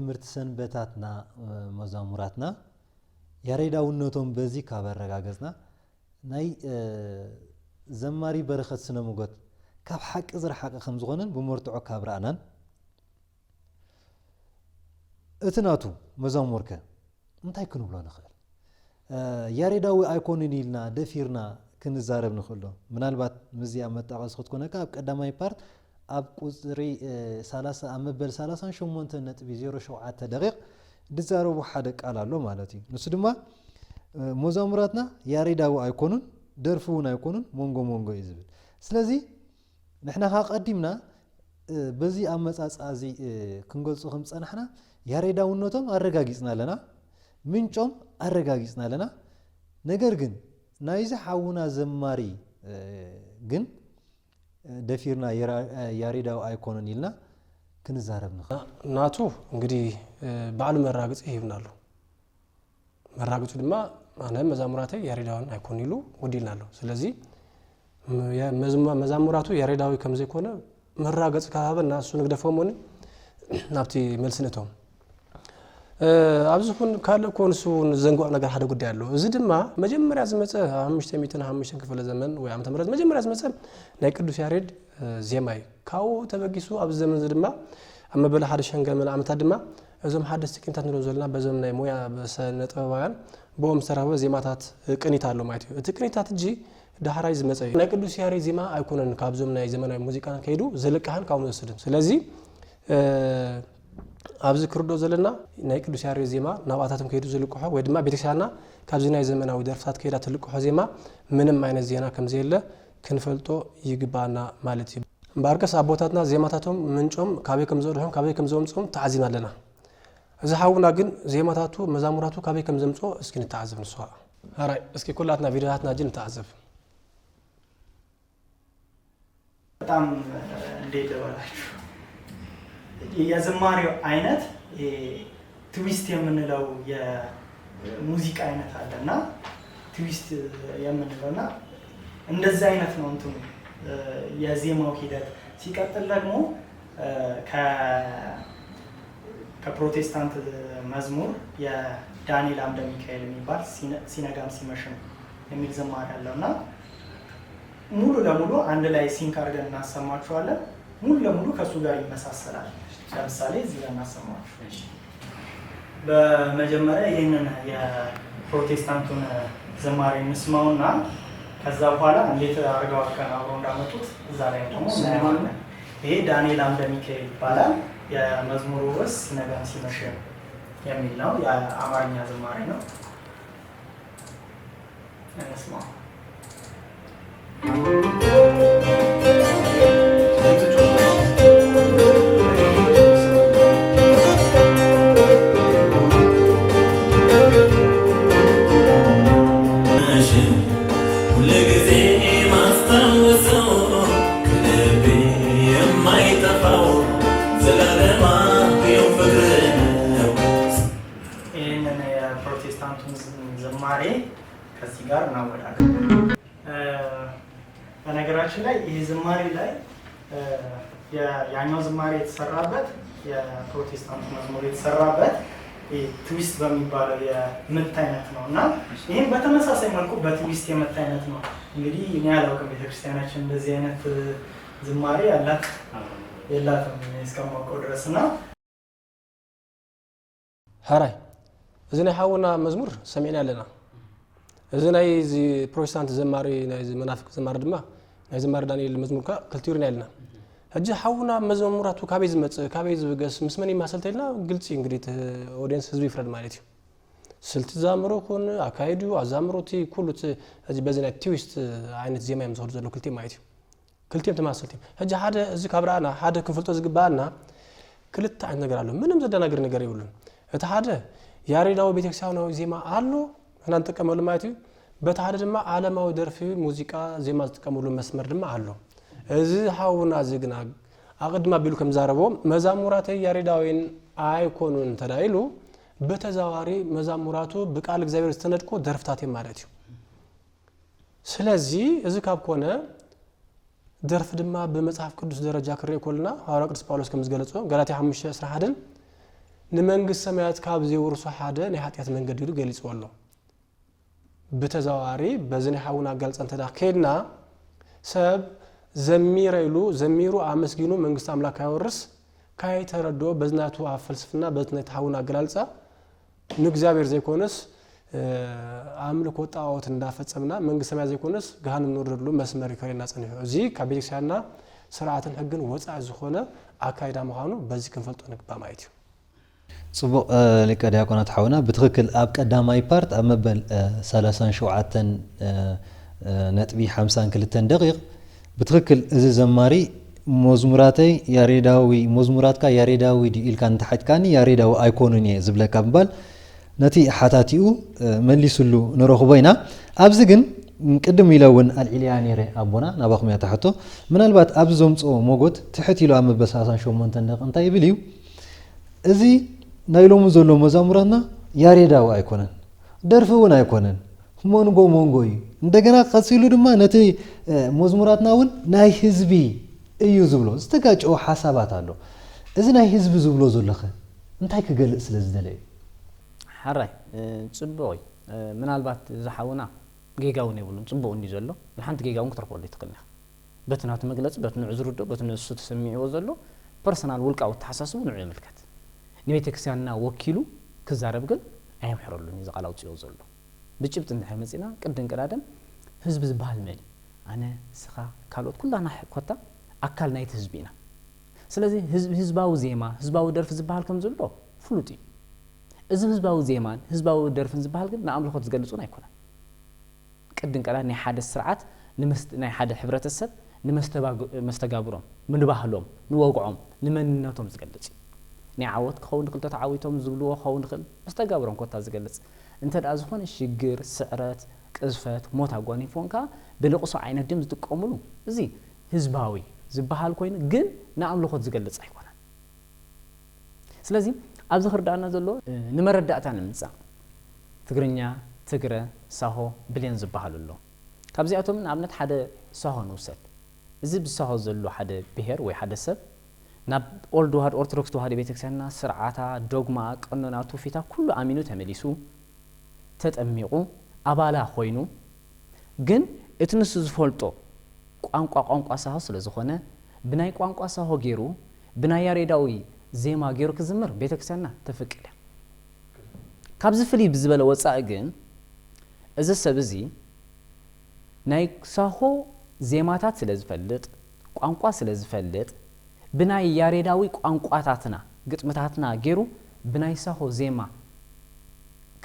ትምርት ሰንበታትና መዛሙራትና ያሬዳውነቶም በዚህ ካበረጋገጽና ናይ ዘማሪ በረኸት ስነ ሙጎት ካብ ሓቂ ዝረሓቀ ከም ዝኾነን ብመርትዖ ካብ ረኣናን እትናቱ መዛሙርከ እንታይ ክንብሎ ንኽእል ያሬዳዊ ኣይኮንን ኢልና ደፊርና ክንዛረብ ንኽእሎ ምናልባት ምዝያ መጣቐስ ክትኮነካ ኣብ ቀዳማይ ፓርት ኣብ ቁፅሪ 30 ኣብ መበል 38.07 ደቂቕ ድዛረቡ ሓደ ቃል ኣሎ ማለት እዩ ንሱ ድማ መዛሙራትና ያሬዳዊ ኣይኮኑን ደርፉውን ኣይኮኑን ሞንጎ ሞንጎ እዩ ዝብል ስለዚ ንሕና ቀዲምና በዚ ኣመጻጻዚ ክንገልጹ ከም ጸናሕና ያሬዳውነቶም ኣረጋጊጽና ኣለና ምንጮም ኣረጋጊጽና ኣለና ነገር ግን ናይዚ ሓውና ዘማሪ ግን ደፊርና ያሬዳዊ ኣይኮኑን ኢልና ክንዛረብ ንኽእል ናቱ እንግዲህ በዓሉ መራግጽ ይብናሉ መራግጹ ድማ አነ መዛሙራቴ ያሬዳውን አይኮን ይሉ ወዲልናለሁ ስለዚህ መዛሙራቱ ያሬዳዊ ከምዘ ይኮነ መራገጽ ካባና እሱ ንግደፈሞን ናብቲ መልስነቶም አብዝሁን ካለ ኮንሱ ዘንጓ ነገር ሓደ ጉዳይ አለው እዚ ድማ መጀመሪያ ዝመጸ 505 ክፍለ ዘመን ወይ ዓመተ ምህረት መጀመሪያ ዝመጸ ናይ ቅዱስ ያሬድ ዜማይ ካው ተበጊሱ ኣብ ዘመን ድማ አመበለ ሓደ ሸንገል ዓመታት ድማ እዞም ሓደ ስኪንታት ነው ዘለና በዘመናይ ሞያ በሰነጠባያን ቦም ሰራበ ዜማታት ቅኒት አለው ማለት እዩ እቲ ቅኒታት እንጂ ዳህራይ ዝመጸ ናይ ቅዱስ ያሬድ ዜማ አይኮነን ካብዞም ናይ ዘመናዊ ሙዚቃ ከይዱ ዘለቃህን ካው ወስድም ስለዚህ ኣብዚ ክርዶ ዘለና ናይ ቅዱስ ያሬድ ዜማ ናባታቶም ከይዱ ዝልቆሖ ወይ ድማ ቤተክርስቲያንና ካብዚ ናይ ዘመናዊ ደርፍታት ከይዳ ትልቆሖ ዜማ ምንም አይነት ዜና ከምዘየለ ክንፈልጦ ይግባና ማለት እዩ ባርከስ አቦታትና ዜማታቶም ምንጮም ካበይ ከምዘድሖም ካበይ ከምዘምጾም ተዓዚና ኣለና እዚ ሓውና ግን ዜማታቱ መዛሙራቱ ካበይ ከምዘምጾ እስኪ ንተዓዘብ ንሷ አራይ እስኪ ኩላትና ቪዲዮታትና ጅን ተዓዘብ በጣም እንዴት ወላችሁ የዝማሬው አይነት ትዊስት የምንለው የሙዚቃ አይነት አለና ትዊስት የምንለውና እንደዛ አይነት ነው እንትኑ የዜማው ሂደት ሲቀጥል ደግሞ ከፕሮቴስታንት መዝሙር የዳንኤል አምደ ሚካኤል የሚባል ሲነጋም ሲመሽም የሚል ዝማሬ አለውና ሙሉ ለሙሉ አንድ ላይ ሲንክ አድርገን እናሰማችኋለን ሙሉ ለሙሉ ከሱ ጋር ይመሳሰላል ለምሳሌ እዚህ ጋር እናሰማችሁ በመጀመሪያ ይሄንን የፕሮቴስታንቱን ዝማሬ እንስማውና ከዛ በኋላ እንዴት አርጋው አከናብሮ እንዳመጡት እዛ ላይ ደግሞ እናያለን ይሄ ዳንኤል አምደ ሚካኤል ይባላል የመዝሙሩ ርዕስ ሲነጋም ሲመሽም የሚል ነው የአማርኛ ዝማሬ ነው እንስማው ዝማሬ ከዚህ ጋር እናወዳለን በነገራችን ላይ ይሄ ዝማሬ ላይ ያኛው ዝማሬ የተሰራበት የፕሮቴስታንት መዝሙር የተሰራበት ትዊስት በሚባለው የምት አይነት ነውና ይሄን በተመሳሳይ መልኩ በትዊስት የምት አይነት ነው እንግዲህ እኛ ያላውቅም ቤተክርስቲያናችን እንደዚህ አይነት ዝማሬ ያላት የላትም እስከማውቀው ድረስና ሃራይ እዚህ ናይ ሓውና መዝሙር ሰሜን ያለና እዚ ናይ ፕሮቴስታንት ዘማሪ ናይ መናፍቅ ዘማሪ ድማ ናይ ዘማሪ ዳንኤል መዝሙር ክልቲሩና ያለና እጂ ሓውና መዝሙራቱ ካበይ ዝመጽ ካበይ ዝብገስ ምስመን ይማሰልተልና ግልጽ እንግዲህ ኦዲየንስ ህዝብ ይፍረድ ማለት እዩ ስልት ዛምሮ ኮን አካይዱ አዛምሮቲ ኩሉት እዚ በዚህ ናይ ትዊስት አይነት ዜማ የምዝኸዱ ዘሎ ክልቲ ማለት እዩ ክልቲም ተማሰልቲ እጂ ሓደ እዚ ካብራና ሓደ ክፍልጦ ዝግባና ክልተ አይነት ነገር አለ ምንም ዘደናገር ነገር ይውልን እቲ ሓደ ያሬዳው ቤተክርስቲያናዊ ዜማ አሉ እናንተ ተቀመሉ ማለት እዩ በታደ ድማ ዓለማዊ ደርፊ ሙዚቃ ዜማ ተቀመሉ መስመር ድማ አሉ እዚ ሓውና ዝግና አቅድማ ቢሉ ከምዛረቦ መዛሙራተ ያሬዳዊን አይኮኑን ተዳይሉ በተዛዋሪ መዛሙራቱ በቃል እግዚአብሔር ዝተነድቆ ደርፍታት ማለት እዩ ስለዚህ እዚ ካብ ኮነ ደርፍ ድማ በመጽሐፍ ቅዱስ ደረጃ ክሬ ኮልና ሐዋርያው ቅዱስ ጳውሎስ ከምዝገለጾ ገላትያ 5:11 ንመንግስት ሰማያት ካብ ዘይወርሱ ሓደ ናይ ኃጢአት መንገድ ይሉ ገሊጽወሎ በተዛዋሪ በዝኔ ሐውና ገልጸ እንተዳ ከድና ሰብ ዘሚረይሉ ዘሚሩ አመስጊኑ መንግስት አምላክ ያወርስ ካይ ተረዶ በዝናቱ አፈልስፍና በዝናት ሐውና ገላልጻ ንእግዚአብሔር ዘይኮነስ አምልኮ ጣዖት እንዳፈጸምና መንግስት ሰማያት ዘይኮነስ ገሃነም ንወርደሉ መስመር ይከረና ጸንዩ እዚ ከቤተክርስቲያንና ስርዓትን ህግን ወጻ ዝሆነ አካይዳ መሆኑ በዚህ ክንፈልጦ ንግባ ማለት እዩ ጽቡቅ ሊቀ ዲያቆናት ሐውና በትክክል አብ ቀዳማይ ፓርት አመበል 37 ነጥቢ 52 ደቂቅ በትክክል እዚ ዘማሪ መዝሙራተይ ያሬዳዊ መዝሙራትካ ያሬዳዊ ዲኢልካ እንተሐጥካኒ ያሬዳዊ አይኮኑኒ ዝብለካ ምባል ነቲ ሓታቲኡ መሊሱሉ ንረኽቦይና ኣብዚ ግን ቅድም ኢለውን አልዒልያ ነይረ አቦና ናባኹም ያታሕቶ ምናልባት ኣብዚ ዘምጽኦ ሞጎት ትሕት ኢሉ ኣብ መበሳሳን 8 ደቂቕ እንታይ ይብል እዩ እዚ ናይ ሎሙ ዘሎ መዛሙራትና ያሬዳዊ አይኮነን ደርፊ እውን አይኮነን ሞንጎ ሞንጎ እዩ እንደገና ቀጽሉ ድማ ነቲ መዝሙራትናውን ናይ ህዝቢ እዩ ዝብሎ ዝተጋጨው ሓሳባት ኣሎ እዚ ናይ ህዝቢ ዝብሎ ዘለኸ እንታይ ክገልጽ ስለዝደለየ حراي صبوي ምናልባት ዝሐውና ጌጋውን ይብሉን ጽቦው እንዲ ዘሎ ለሓንት ጌጋውን ክትረክበሉ ይትክልና በትናቱ መግለጽ በትኑ ዕዝሩዶ በትኑ እሱ ተሰሚዑ ዘሎ ፐርሰናል ውልቃው ተሐሳስቡ ነው ይምልከት ንቤተክርስቲያንና ወኪሉ ክዛረብ ግን አይምሕረሉን ይዘቃላው ጽዮ ዘሎ ብጭብጥ እንድሕር መጽና ቅድን ቀዳደም ህዝብ ዝባል መን አነ ስኻ ካልኦት ኩላና ኮታ አካል ናይት ህዝቢና ስለዚህ ህዝባው ዜማ ህዝባው ደርፍ ዝባል ከም ዘሎ ፍሉጥ እዚ ህዝባው ዜማን ህዝባው ደርፍን ዝባል ግን ንአምልኾት ዝገልጹን አይኮነን ቅድን ቀዳድ ናይ ሓደ ስርዓት ናይ ሓደ ሕብረተሰብ ንመስተጋብሮም ምንባህሎም ንወግዖም ንመንነቶም ዝገልጽ ናይ ዓወት ክኸውን ክልተ ተዓዊቶም ዝብልዎ ክኸውን ክል መስተጋብሮም ኮታ ዝገልጽ እንተዳ ዝኾነ ሽግር ስዕረት ቅዝፈት ሞት አጓኒፎንካ ብልቕሶ ዓይነት ድም ዝጥቀሙሉ እዚ ህዝባዊ ዝባሃል ኮይኑ ግን ንአምልኾት ዝገልጽ አይኮነን ስለዚህ ኣብዚ ክርዳእና ዘሎ ንመረዳእታ ንምጻ ትግርኛ ትግረ ሳሆ ብሌን ዝባሃሉ ኣሎ ካብዚኣቶም ንኣብነት ሓደ ሳሆ ንውሰድ እዚ ብሳሆ ዘሎ ሓደ ብሄር ወይ ሓደ ሰብ ናብ ኦልድ ዋሃድ ኦርቶዶክስ ተዋህዶ ቤተክርስቲያንና ስርዓታ ዶግማ ቀኖናቱ ፊታ ኩሉ አሚኑ ተመሊሱ ተጠሚቁ አባላ ኮይኑ ግን እትንሱ ዝፈልጦ ቋንቋ ሳሆ ስለዝኾነ ብናይ ቋንቋ ሳሆ ገይሩ ብናይ ያሬዳዊ ዜማ ገይሩ ክዝምር ቤተክርስቲያንና ተፈቅደ ካብዚ ፍሊ ብዝበለ ወጻእ ግን እዚ ሰብ እዚ ናይ ሳሆ ዜማታት ስለዝፈልጥ ቋንቋ ስለዝፈልጥ ብናይ ያሬዳዊ ቋንቋታትና ግጥምታትና ገይሩ ብናይ ሳሆ ዜማ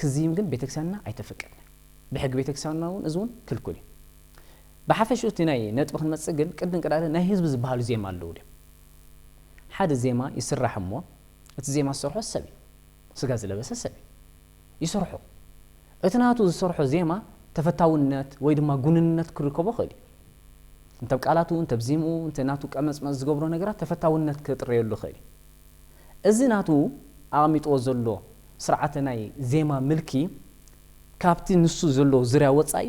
ክዚም ግን ቤተክርስቲያንና አይተፈቅድን ብሕግ ቤተክርስቲያንናውን እዙን ክልኩል በሐፈሽቲ ናይ ነጥብ ክንመጽእ ግን ቅድን ቀዳደ ናይ ህዝብ ዝባሃሉ ዜማ ኣለዉ ደ ሓደ ዜማ ይስራሕ እሞ እቲ ዜማ ዝሰርሖ ሰብ ስጋ ዝለበሰ ሰብ ይሰርሖ እቲ ናቱ ዝሰርሖ ዜማ ተፈታውነት ወይ ድማ ጉንነት ክርከቦ ኸሊ እንተ ቃላቱ እንተ ብዚሙ እንተ ናቱ ቀመጽመጽ ዝገብሮ ነገራት ተፈታውነት ክጥረየሉ ኸሊ እዚ ናቱ ኣሚጦ ዘሎ ስርዓተ ናይ ዜማ ምልኪ ካብቲ ንሱ ዘሎ ዝርያ ወጻኢ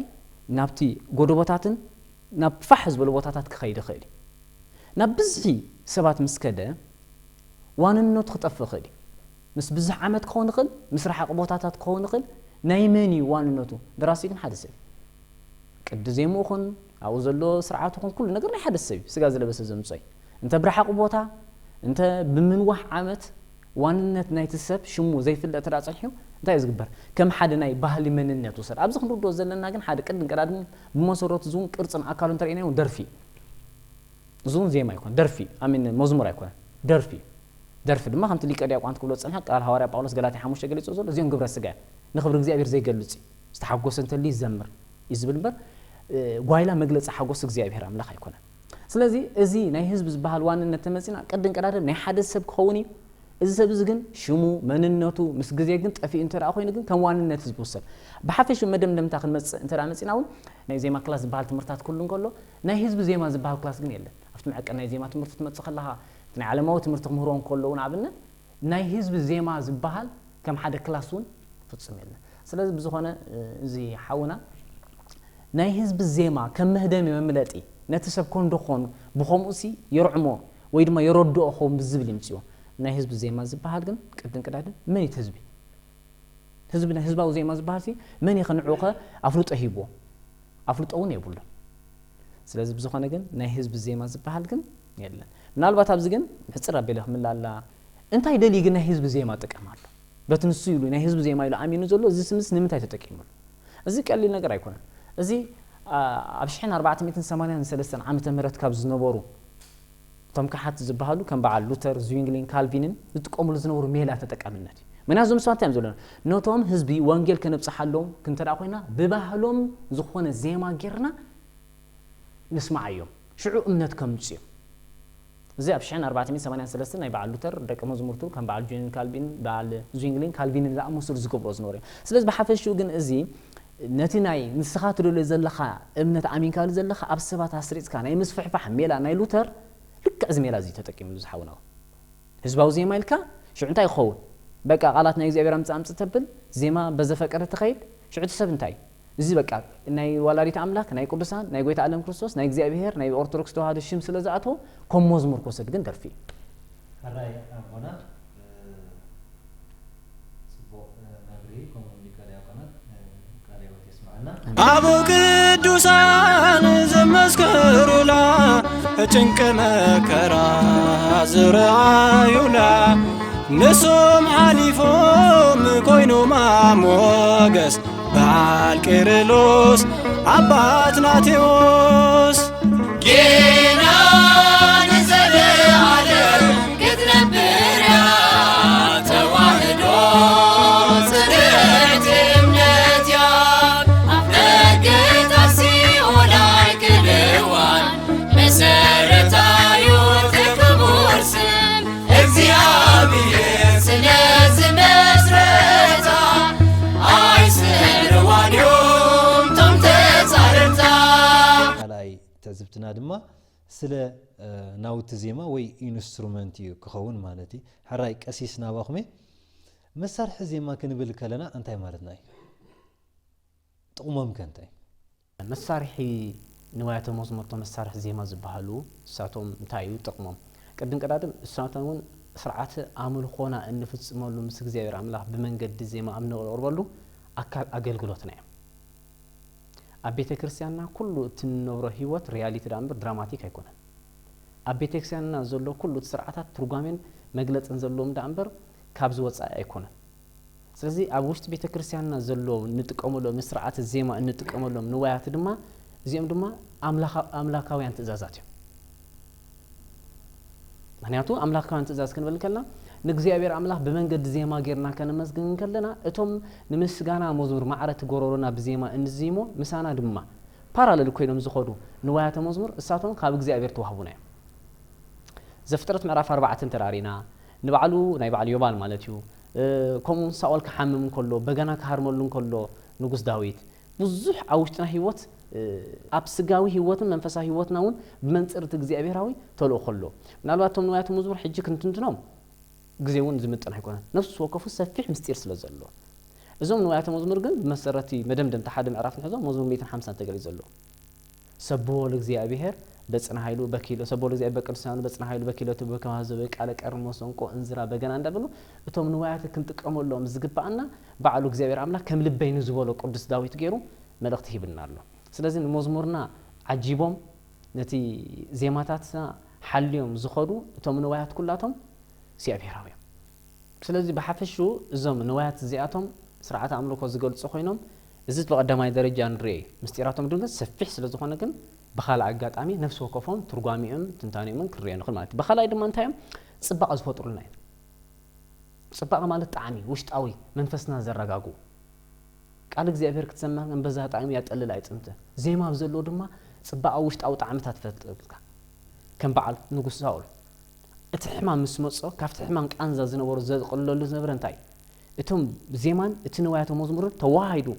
ናብቲ ጎደቦታትን ናብ ፋሕ ዝበሉ ቦታታት ክኸይድ ኸሊ ናብ ብዝሒ ሰባት ምስከደ ዋንነቱ ክጠፍ ኸሊ ምስ ብዙሕ ዓመት ክኸውን ይኽእል ምስ ረሓቕ ቦታታት ክኸውን ይኽእል ናይ መኒ ዋንነቱ ደራሲ ግን ሓደ ሰብ ቅዲ ዜምኡ ኹን ኣብኡ ዘሎ ስርዓቱ ኹን ኩሉ ነገር ናይ ሓደ ሰብ ስጋ ዝለበሰ ዘምጽይ እንተ ብረሓቕ ቦታ እንተ ብምንዋሕ ዓመት ዋንነት ናይቲ ሰብ ሽሙ ዘይፍለጥ ተዳጽሕዩ እንታይ ዝግበር ከም ሓደ ናይ ባህሊ መንነት ወሰድ ኣብዚ ክንርዶ ዘለና ግን ሓደ ቅድን ቀዳድም ብመሰረቱ ዙን ቅርጽን ኣካሉን ተርእናዮ ደርፊ ዙን ዜማ ይኮን ደርፊ አሚን መዝሙር አይኮን ደርፊ ድማ ከምቲ ሊቀ ዲያቆናት ክብሎ ጸንሐ ቃል ሐዋርያ ጳውሎስ ገላትያ 5 ገሊጾ ዘሎ እዚኦም ግብረ ስጋ ንኽብር እግዚአብሔር ዘይገልጽ ዝተሐጎሰ እንተሊ ይዘምር ይዝብል በር ጓይላ መግለጽ ሓጎስ እግዚአብሔር አምላኽ አይኮነን ስለዚህ እዚ ናይ ህዝብ ዝባሃል ዋንነት ተመጽና ቅድን ቀዳድም ናይ ሓደ ሰብ ክኸውን እዚ ሰብ እዚ ግን ሽሙ መንነቱ ምስ ግዜ ግን ጠፊ እንተራ ኮይኑ ግን ከም ዋንነት ህዝብ ወሰድ በሐፈሽ መደምደምታ ክንመጽእ እንተራ መጽናውን ናይ ዜማ ክላስ ዝባሃል ትምህርታት ኩሉ እንከሎ ናይ ህዝብ ዜማ ዝባሃል ክላስ ግን የለን ኣብቲ መዐቀን ናይ ዜማ ትምህርት ትመጽእ ከለኻ ናይ ዓለማዊ ትምህርት ክምህሮን ከለውን ኣብነት ናይ ህዝብ ዜማ ዝባሃል ከም ሓደ ክላስውን ፍጹም የለን ስለዚህ ብዝኾነ እዚ ሓውና ናይ ህዝብ ዜማ ከም መህደም መምለጢ ነቲ ሰብ ኮንዶ ኾኑ ብኸምኡሲ የርዕሞ ወይ ድማ የረድኦ ኾም ብዝብል ይምጽዮ ናይ ህዝቢ ዜማ ዝበሃል ግን ቅድም ቅዳድም መን ህዝቢ ህዝብና ህዝባዊ ዜማ ዝበሃል ሲ መን ይኸንዑኸ ኣፍልጦ ሂብዎ ኣፍልጦ እውን የብሉ ስለዚህ ብዝኾነ ግን ናይ ህዝቢ ዜማ ዝበሃል ግን የለን ምናልባት ኣብዚ ግን ሕፅር ኣቢለ ክምላላ እንታይ ደሊ ግን ናይ ህዝቢ ዜማ ጥቀማሉ በትንሱ ይሉ ናይ ህዝቢ ዜማ ኢሉ ኣሚኑ ዘሎ እዚ ስምስ ንምንታይ ተጠቂሙሉ እዚ ቀሊል ነገር ኣይኮነን እዚ ኣብ 1483 ዓመተ ምህረት ካብ ዝነበሩ ቶም ካሓት ዝበሃሉ ከም በዓል ሉተር ዝዊንግሊን ካልቪንን ዝጥቀሙሉ ዝነበሩ ሜላ ተጠቃምነት ምናዞም ሰባት እዮም ዘለና ነቶም ህዝቢ ወንጌል ከነብፅሓሎም ክንተዳ ኮይና ብባህሎም ዝኾነ ዜማ ጌርና ንስማዓዮም ሽዑ እምነት ከምፅዮም እዚ ኣብ 1483 ናይ በዓል ሉተር ደቀ መዝሙርቱ ከም በዓል ጆን ካልቪን በዓል ዝዊንግሊን ካልቪንን ዝኣመሰሉ ዝገብሮ ዝነበሩ ስለዚ ብሓፈሽኡ ግን እዚ ነቲ ናይ ንስኻ ትደልዮ ዘለኻ እምነት ኣሚንካሉ ዘለኻ ኣብ ሰባት ኣስሪፅካ ናይ ምስፍሕፋሕ ሜላ ናይ ሉተር ልክዕ እዚ ሜላ እዚ ተጠቂሙሉ ዝሓውና ህዝባዊ ዜማ ኢልካ ሽዑ እንታይ ይኸውን በቃ ቃላት ናይ እግዚአብሔር ኣምፃ ተብል ዜማ በዘፈቀደ ተኸይድ ሽዑ ሰብ እንታይ እዚ በቃ ናይ ወላዲት ኣምላክ ናይ ቅዱሳን ናይ ጎይታ ዓለም ክርስቶስ ናይ እግዚአብሔር ናይ ኦርቶዶክስ ተዋህዶ ሽም ስለ ዝኣትዎ ከም መዝሙር ክወስድ ግን ደርፊ ሕራይ ኣቦና ጽቡቕ ነግሪ ከምኡ ሊቀል ያቆናት ቃል ሕይወት ይስማዓና አቡ ቅዱሳን ዘመስከሩላ ጭንቅ መከራ ዝረአዩላ ንሶም ሓሊፎም ኮይኖም ሞገስ በዓል ቄርሎስ አባት ናቴዎስ ጌና ንዘለዓለም ክትነብር ያ ተዋህዶ ጽንዕት እምነት ያ ኣፍደገት ሲኦል ኣይክልዋን መሰረታዩ ክቡር ስም እግዚአብሔር ስለዚ መስረታ ኣይስዕርዋንዮም ቶም ተጻርርታ ካልኣይ ተዝብትና ድማ ስለ ናውቲ ዜማ ወይ ኢንስትሩመንት እዩ ክኸውን ማለት እዩ ሕራይ ቀሲስ ናባኹሜ መሳርሒ ዜማ ክንብል ከለና እንታይ ማለትና እዩ ጥቕሞም ከ እንታይ መሳርሒ ንዋያተ መዝሙር መሳርሒ ዜማ ዝበሃሉ እሳቶም እንታይ እዩ ጥቕሞም ቅድም ቀዳድም እሳቶም እውን ስርዓተ ኣምልኾና እንፍጽመሉ ምስ እግዚአብሔር ኣምላኽ ብመንገዲ ዜማ ኣብነቕርበሉ ኣካል ኣገልግሎትና እዮም ኣብ ቤተ ክርስቲያንና ኩሉ እትንነብሮ ህይወት ሪያሊቲ ዳምበር ድራማቲክ ኣይኮነን ኣብ ቤተ ክርስቲያንና ዘሎ ኩሉ ስርዓታት ትርጓሜን መግለፅን ዘለዎም ዳምበር ካብ ዝወፃእ ኣይኮነን ስለዚ ኣብ ውሽጢ ቤተ ክርስቲያንና ዘሎ ንጥቀመሎም ስርዓተ ዜማ እንጥቀመሎም ንዋያት ድማ እዚኦም ድማ ኣምላካውያን ትእዛዛት እዮም ምክንያቱ ኣምላካውያን ትእዛዝ ክንብል ከለና ንእግዚአብሔር ኣምላኽ ብመንገዲ ዜማ ጌርና ከነመስግን ከለና እቶም ንምስጋና መዝሙር ማዕረት ጎረሮና ብዜማ እንዚሞ ምሳና ድማ ፓራሌል ኮይኖም ዝኸዱ ንዋያተ መዝሙር እሳቶም ካብ እግዚአብሔር ተዋህቡና እዮም ዘፍጥረት ምዕራፍ 4 ተራሪና ንባዕሉ ናይ ባዕሉ ዮባል ማለት እዩ ከምኡ ሳኦል ክሓምም ከሎ በገና ክሃርመሉ ከሎ ንጉስ ዳዊት ብዙሕ ኣብ ውሽጥና ህይወት ኣብ ስጋዊ ህይወትን መንፈሳዊ ህይወትና እውን ብመንጽርቲ እግዚአብሔራዊ ተልእኮ ከሎ ምናልባት እቶም ንዋያተ መዝሙር ሕጂ ክንትንትኖም ግዜ እውን ዝምጥን ኣይኮነን ነፍሲ ወከፉ ሰፊሕ ምስጢር ስለ ዘሎ እዞም ንዋያተ መዝሙር ግን ብመሰረቲ መደምደምታ ሓደ ምዕራፍ ንሕዞም መዝሙር 150 ተገሊጽ ዘሎ ሰብሖ ለእግዚአብሔር በጽና ኃይሉ በኪሎ ሰብሖ ለእግዚአብሔር በቅዱሳኑ በጽና ኃይሉ በኪሎቱ በከማዘበ ቃለ ቀርሞ ሰንቆ እንዝራ በገና እንዳበሉ እቶም ንዋያተ ክንጥቀመሎም ዝግባአና በዓሉ እግዚአብሔር አምላክ ከም ልበይ ንዝበሎ ቅዱስ ዳዊት ገይሩ መልእኽቲ ሂብና ኣሎ ስለዚ ንመዝሙርና ዓጂቦም ነቲ ዜማታትና ሓልዮም ዝኸዱ እቶም ንዋያት ኩላቶም እግዚአብሔራዊ ስለዚ በሓፈሹ እዞም ንዋያት እዚኣቶም ስርዓተ ኣምልኮ ዝገልጹ ኮይኖም እዚ በቀዳማይ ደረጃ ንርኢ ምስጢራቶም ድንገት ሰፊሕ ስለ ዝኾነ ግን በኻልእ ኣጋጣሚ ነፍሲ ወከፎም ትርጓሚኦም ትንታኔኦም ክርአ ንኽእል ማለት እዩ በኻልኣይ ድማ እንታይ እዮም ጽባቐ ዝፈጥሩልና እዮም ጽባቐ ማለት ጣዕሚ ውሽጣዊ መንፈስና ዘረጋግኡ ቃል እግዚአብሔር ክትሰማዕ በዛ ጣዕሚ ያጠልል ኣይጥምተ ዜማ ዘሎ ድማ ጽባቐ ውሽጣዊ ጣዕምታት ፈጥርልካ ከም በዓል ንጉስ ሳኦል እቲ ሕማም ምስ መጾ ካብቲ ሕማም ቃንዛ ዝነበሩ ዘቕልለሉ ዝነበረ እንታይ እቶም ዜማን እቲ ንዋያተ መዝሙርን ተዋሃይዱ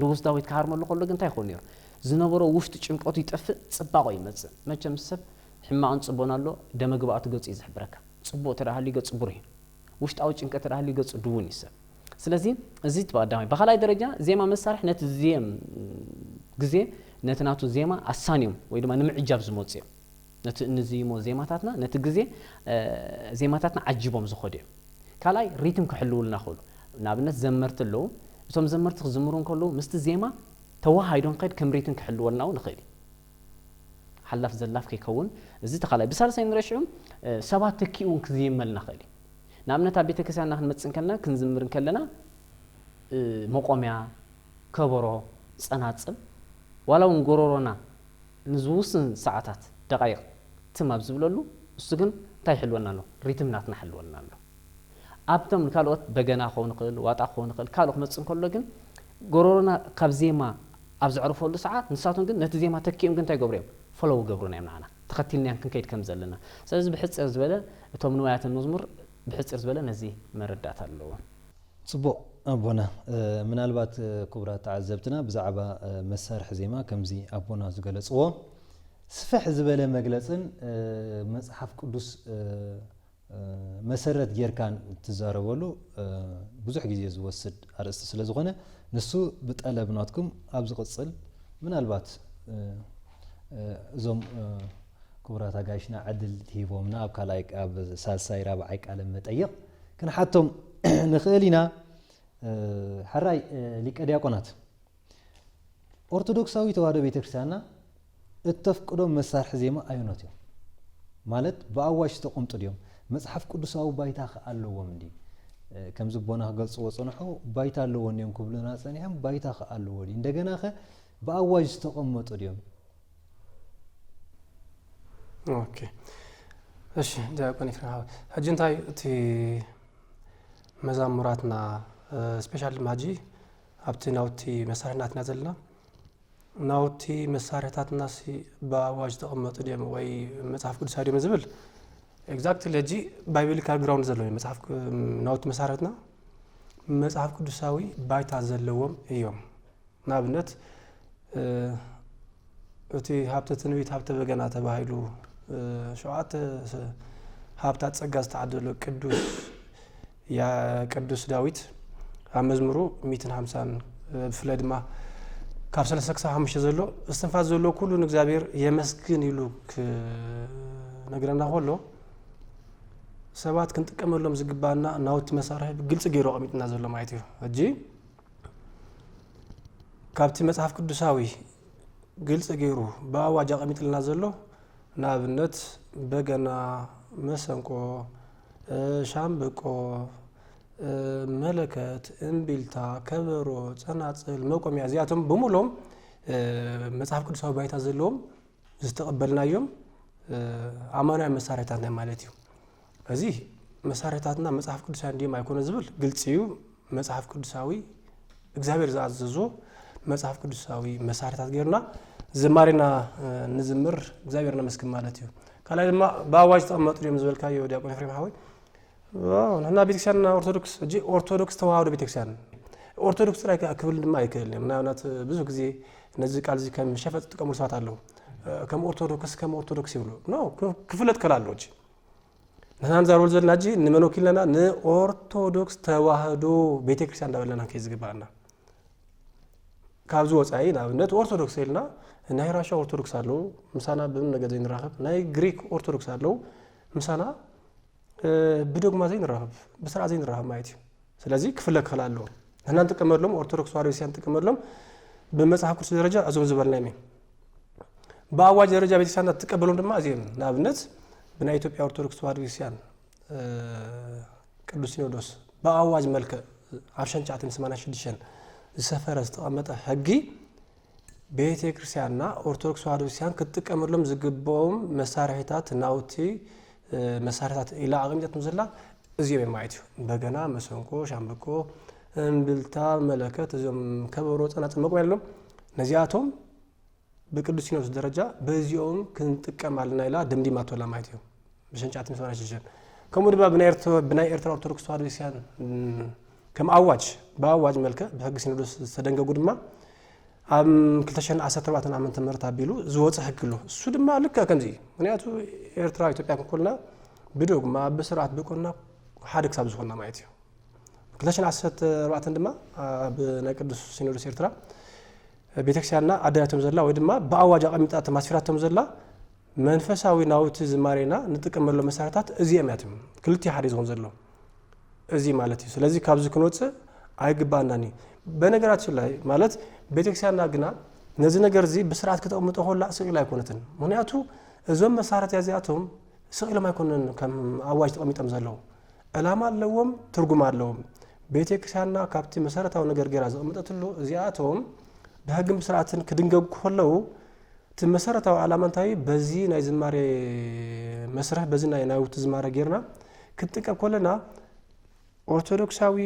ንጉስ ዳዊት ክሃርመሉ ከሎ ግን እንታይ ይኾን ነይሩ ዝነበሮ ውሽጢ ጭንቀቱ ይጠፍእ ጽባቐ ይመጽእ መቸም ሰብ ሕማቕን ጽቦን ኣሎ ደመ ግብኣቱ ገጹ ይዝሕብረካ ጽቡቕ ተዳህሉ ገጹ ብሩህ ውሽጣዊ ጭንቀት ተዳህሉ ገጹ ድውን ይሰብ ስለዚ እዚ ተባዳማይ በኻልኣይ ደረጃ ዜማ መሳርሒ ነቲ ዜም ግዜ ነቲ ናቱ ዜማ ኣሳንዮም ወይ ድማ ንምዕጃብ ዝመጽ እዮም نزيمو زيماتاتنا نتجزي زيماتاتنا عجبهم زخدي كلاي ريتم كحلولنا خلو نابنت زمرت له بتوم زمرت زمرون كله مست زيما توهايدون قيد كم ريتم كحلولنا ونخيل حلف زلاف كيكون زي تخلاي بسالسين نرشعهم سبات تكيون كزيملنا خيلي نابنت ابيت كسانا نمتصن كلنا كنزمرن كلنا مقوميا كبرو صناصل ولاو نغورورنا نزوسن ساعات دقائق تماب زبللو እሱ ግን ታይ حلونا ሪትምናትና حلونا ኣብቶም ካልኦት በገና ኾን ኽእል ዋጣ ኾን ኽእል ካልኦት መጽን ከሎ ግን ጎሮሮና ካብ ዜማ ኣብ ዝዕርፈሉ ሰዓት ንሳቱን ግን ነቲ ዜማ ተኪም ግን ታይ ገብርዮም ፈለው ገብሩና ይምናና ተኸቲልናን ክንከይድ ከም ዘለና ስለዚ ብሕጽር ዝበለ እቶም ንዋያትን መዝሙር ብሕጽር ዝበለ ነዚ መረዳት ኣለዎ ጽቡቕ ኣቦና ምናልባት ክቡራት ተዓዘብትና ብዛዕባ መሳርሒ ዜማ ከምዚ ኣቦና ዝገለጽዎ ስፍሕ ዝበለ መግለጽን መጽሐፍ ቅዱስ መሰረት ጌርካን ትዛረበሉ ብዙሕ ግዜ ዝወስድ አርእስቲ ስለዝኾነ ንሱ ብጠለብናትኩም ኣብ ዝቕጽል ምናልባት እዞም ክቡራት ኣጋይሽና ዕድል ትሂቦምና ኣብ ካልኣይ ኣብ ሳልሳይ ራብዓይ ቃለ መጠይቕ ክንሓቶም ንኽእል ኢና ሓራይ ሊቀ ዲያቆናት ኦርቶዶክሳዊ ተዋህዶ ቤተክርስቲያንና እተፍቅዶም መሳርሒ ዜማ ኣየኖት እዮም ማለት ብኣዋጅ ተቐምጡ ድዮም መጽሐፍ ቅዱሳዊ ባይታ ኣለዎም እንዲ ከም ዝቦና ገልጽዎ ጽንሑ ባይታ ኣለዎም እዮም ክብሉና ጸኒሖም ባይታ ኣለዎ ዲ እንደገና በአዋጅ ተቀመጡ ድዮም ኦኬ እሺ ዲያቆን ይፍራው ሀጅንታይ እቲ መዛሙራትና ስፔሻል ማጂ ኣብቲ ናውቲ መሳርሕታትና ዘለና ናውቲ መሳርሕታትና በአዋጅ ተቀመጡ ድዮም ወይ መጽሐፍ ቅዱሳዊ ድዮም ዝብል ኤግዛክትሊ ለጂ ባይብሊካል ግራውንድ ዘለዎ መጽሐፍ ናውቲ መሳርሕትና መጽሐፍ ቅዱሳዊ ባይታ ዘለዎም እዮም ናብነት እቲ ሀብተ ትንቢት ሀብተ በገና ተባሂሉ ሸዋት ሀብታት ጸጋ ዝተዓደሉ ቅዱስ ያ ቅዱስ ዳዊት መዝሙሩ 150 ብፍላይ ድማ ካብ 365 ዘሎ እስትንፋስ ዘሎ ኩሉ ንእግዚአብሔር የመስግን ይሉ ነገርና ሆሎ ሰባት ክንጥቀመሎም ዝግባና ናውቲ መሳርሒ ግልጽ ገይሮ ቀሚጥና ዘሎ ማለት እዩ እጂ ካብቲ መጽሐፍ ቅዱሳዊ ግልጽ ገይሩ በአዋጅ ቀሚጥልና ዘሎ ናብነት በገና መሰንቆ ሻምበቆ መለከት እምቢልታ ከበሮ ጸናጽል መቆሚያ ዚያቶም በሙሉም መጽሐፍ ቅዱሳዊ ባይታ ዘለዎም ዝተቀበልናዮም አማናዊ መሳርሕታት ማለት እዩ እዚ መሳርሕታትና መጽሐፍ ቅዱሳዊ እንዲም አይኮነ ዝብል ግልጽ እዩ መጽሐፍ ቅዱሳዊ እግዚአብሔር ዘአዘዞ መጽሐፍ ቅዱሳዊ መሳርሕታት ገርና ዝማሬና ንዝምር እግዚአብሔር ነመስግን ማለት እዩ ካላይ ድማ በአዋጅ ተቀመጡ ድዮም ዝበልካዮ ዲያቆን ፍሬም ሐወይ እና ቤተክርስቲያን ኦርቶዶክስ እጂ ኦርቶዶክስ ተዋህዶ ቤተክርስቲያን ኦርቶዶክስ ላይ ክብል ድማ አይከልም ምናልባት ብዙ ጊዜ እነዚህ ቃል ዚ ከም ሸፈት ተቀምሩ ሰዓት አለው ከም ኦርቶዶክስ ይብሉ ነው ክፍለት ከላለች ነናን ዛሮል ዘልናጂ ንመኖኪልና ንኦርቶዶክስ ተዋህዶ ቤተክርስቲያን እንዳበለና ከይዝግባና ካብዙ ወጻይ ናብነት ኦርቶዶክስ ይልና ናይ ራሻ ኦርቶዶክስ አለው ምሳና በምን ነገር ዘይንራኸብ ናይ ግሪክ ኦርቶዶክስ አለው ምሳና በዶግማ ዘይንራኸብ በስራ ዘይንራኸብ ማለት እዩ ስለዚህ ክፍለ ከላለው እናንተ ተቀመጥሎም ኦርቶዶክስ ተዋህዶ ቤተክርስቲያን ተቀመጥሎም በመጽሐፍ ቅዱስ ደረጃ አዞም ዝበልናይ በአዋጅ ደረጃ ቤተክርስቲያን ተቀበሎም ድማ እዚህም ናብነት በና ኢትዮጵያ ኦርቶዶክስ ተዋህዶ ቤተክርስቲያን ቅዱስ ሲኖዶስ በአዋጅ መልከ አርሸንጫትን 86 ዘሰፈረ ተቀመጠ ህጊ ቤተክርስቲያንና ኦርቶዶክስ ተዋህዶ ቤተክርስቲያን ከተቀመጥሎም ዝግባውም መሳርሕታት ናውቲ መሳርሕታት ኢላ አቅምጨት ምዘላ እዚህም ማለት እዩ በገና መሰንቆ ሻምበቆ እምቢልታ መለከት እዞም ከበሮ ጸናጽል መቆም ያለው ነዚያቶም በቅዱስ ሲኖዶስ ደረጃ በዚያውም ክንጥቀማልና ኢላ ደምዲማት ወላ ማለት እዩ በሸንጫት መስዋዕት ከሙድባ በናይ ኤርትራ ኦርቶዶክስ ተዋህዶ ቤተክርስቲያን ከም አዋጅ በአዋጅ መልከ በህግ ሲኖዶስ ተደንገጉ ድማ አም 2014 ዓመተ ምህረት አቢሉ ዝወጽ ህግሎ እሱ ድማ ልክ ከምዚ ምክንያቱ ኤርትራ ኢትዮጵያ ኮልና በዶግማ በስርዓት በቆና ሐድክ ሳብ ዝሆንና ማለት እዩ 2014 ድማ በናይ ቅዱስ ሲኖዶስ ኤርትራ ቤተክርስቲያንና አዳያቶም ዘላ ወይ ድማ በአዋጅ አቀሚጣት ማስፈራቶም ዘላ መንፈሳዊ ናውቲ ዝማሬና ንጥቀመሉ መሳርታት እዚኦም ያትም ክልቲ ሓደ ዝሆን ዘሎ እዚ ማለት እዩ ስለዚህ ካብዚ ክንወጽእ አይግባናኒ በነገራችን ላይ ማለት ቤተክርስቲያንና ግና ነዚ ነገር እዚ በስርዓት ከተቀምጦ ሆላ ስቅል አይኮነትን ምክንያቱ እዞም መሳርት ያዚያቶም ስቅል ማይኮነን ከም አዋጅ ተቀምጠም ዘለው ዕላማ አለዎም ትርጉም አለዎም ቤተክርስቲያንና ካብቲ መሰረታዊ ነገር ገራ ዘቀምጠትሉ እዚያቶም በህግም ስርዓትን ክድንገግ ከለው መሰረታዊ ዓላማ እንታይ በዚ ናይ ዝማሬ መስረህ በዚ ናይ ናውቲ ዝማሬ ጌርና ክትጥቀም ኮለና ኦርቶዶክሳዊ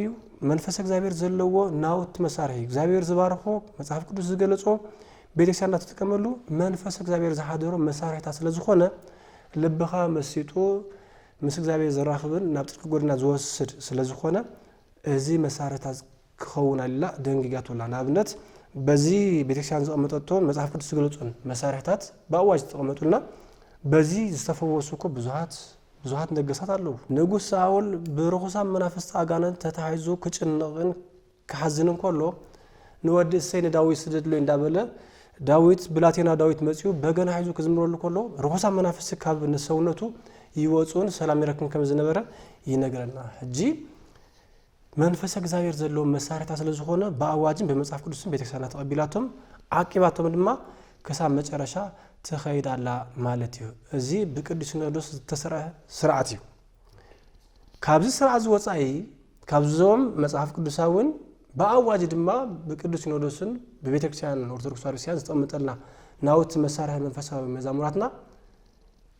መንፈስ እግዚአብሔር ዘለዎ ናውቲ መሳርሒ እግዚአብሔር ዝባርኮ መጽሐፍ ቅዱስ ዝገለጾ ቤተክርስቲያንና ተጥቀመሉ መንፈስ እግዚአብሔር ዝሓደሮ መሳርሒታት ስለዝኾነ ልብኻ መሲጡ ምስ እግዚአብሔር ዝራኽብን ናብ ጥልቅ ጎድና ዝወስድ ስለዝኾነ እዚ መሳርሒታት ክኸውን አላ ደንግጋቱላ ናብነት በዚ ቤተክርስቲያን ዘቀመጠቶ መጽሐፍ ቅዱስ ዝገለጹን መሳርሒታት በአዋጅ ተቀመጡልና በዚ ዝተፈወሱኮ ብዙሃት ነገሳት አለው ንጉስ ሳውል ብርኹሳ መናፍስት አጋነን ተታይዞ ክጭንቅን ከሐዝንን ኮሎ ንወዲ ሰይነ ዳዊት ስደድሎ እንዳበለ ዳዊት ብላቴና ዳዊት መጽዩ በገና ሐይዞ ከዝምሮሉ ኮሎ ርኹሳ መናፍስት ካብ ንሰውነቱ ይወጹን ሰላም ይረክም ከም ዝነበረ ይነገረና እጂ መንፈስ እግዚአብሔር ዘሎ መሳርሒታት ስለዝኾነ በአዋጅን በመጽሐፍ ቅዱስን ቤተክርስቲያንና ተቀቢላቶም አቂባቶም ድማ ከሳብ መጨረሻ ተኸይዳላ ማለት እዩ እዚ በቅዱስ ሲኖዶስ ተሰራ ስርዓት እዩ ካብዚ ስርዓት ዝወጻኢ ካብዞም መጽሐፍ ቅዱሳውን በአዋጅ ድማ በቅዱስ ሲኖዶስን በቤተክርስቲያን ኦርቶዶክስ ክርስቲያን ዝተቀመጠልና ናውቲ መሳርሒ መንፈሳዊ መዛሙራትና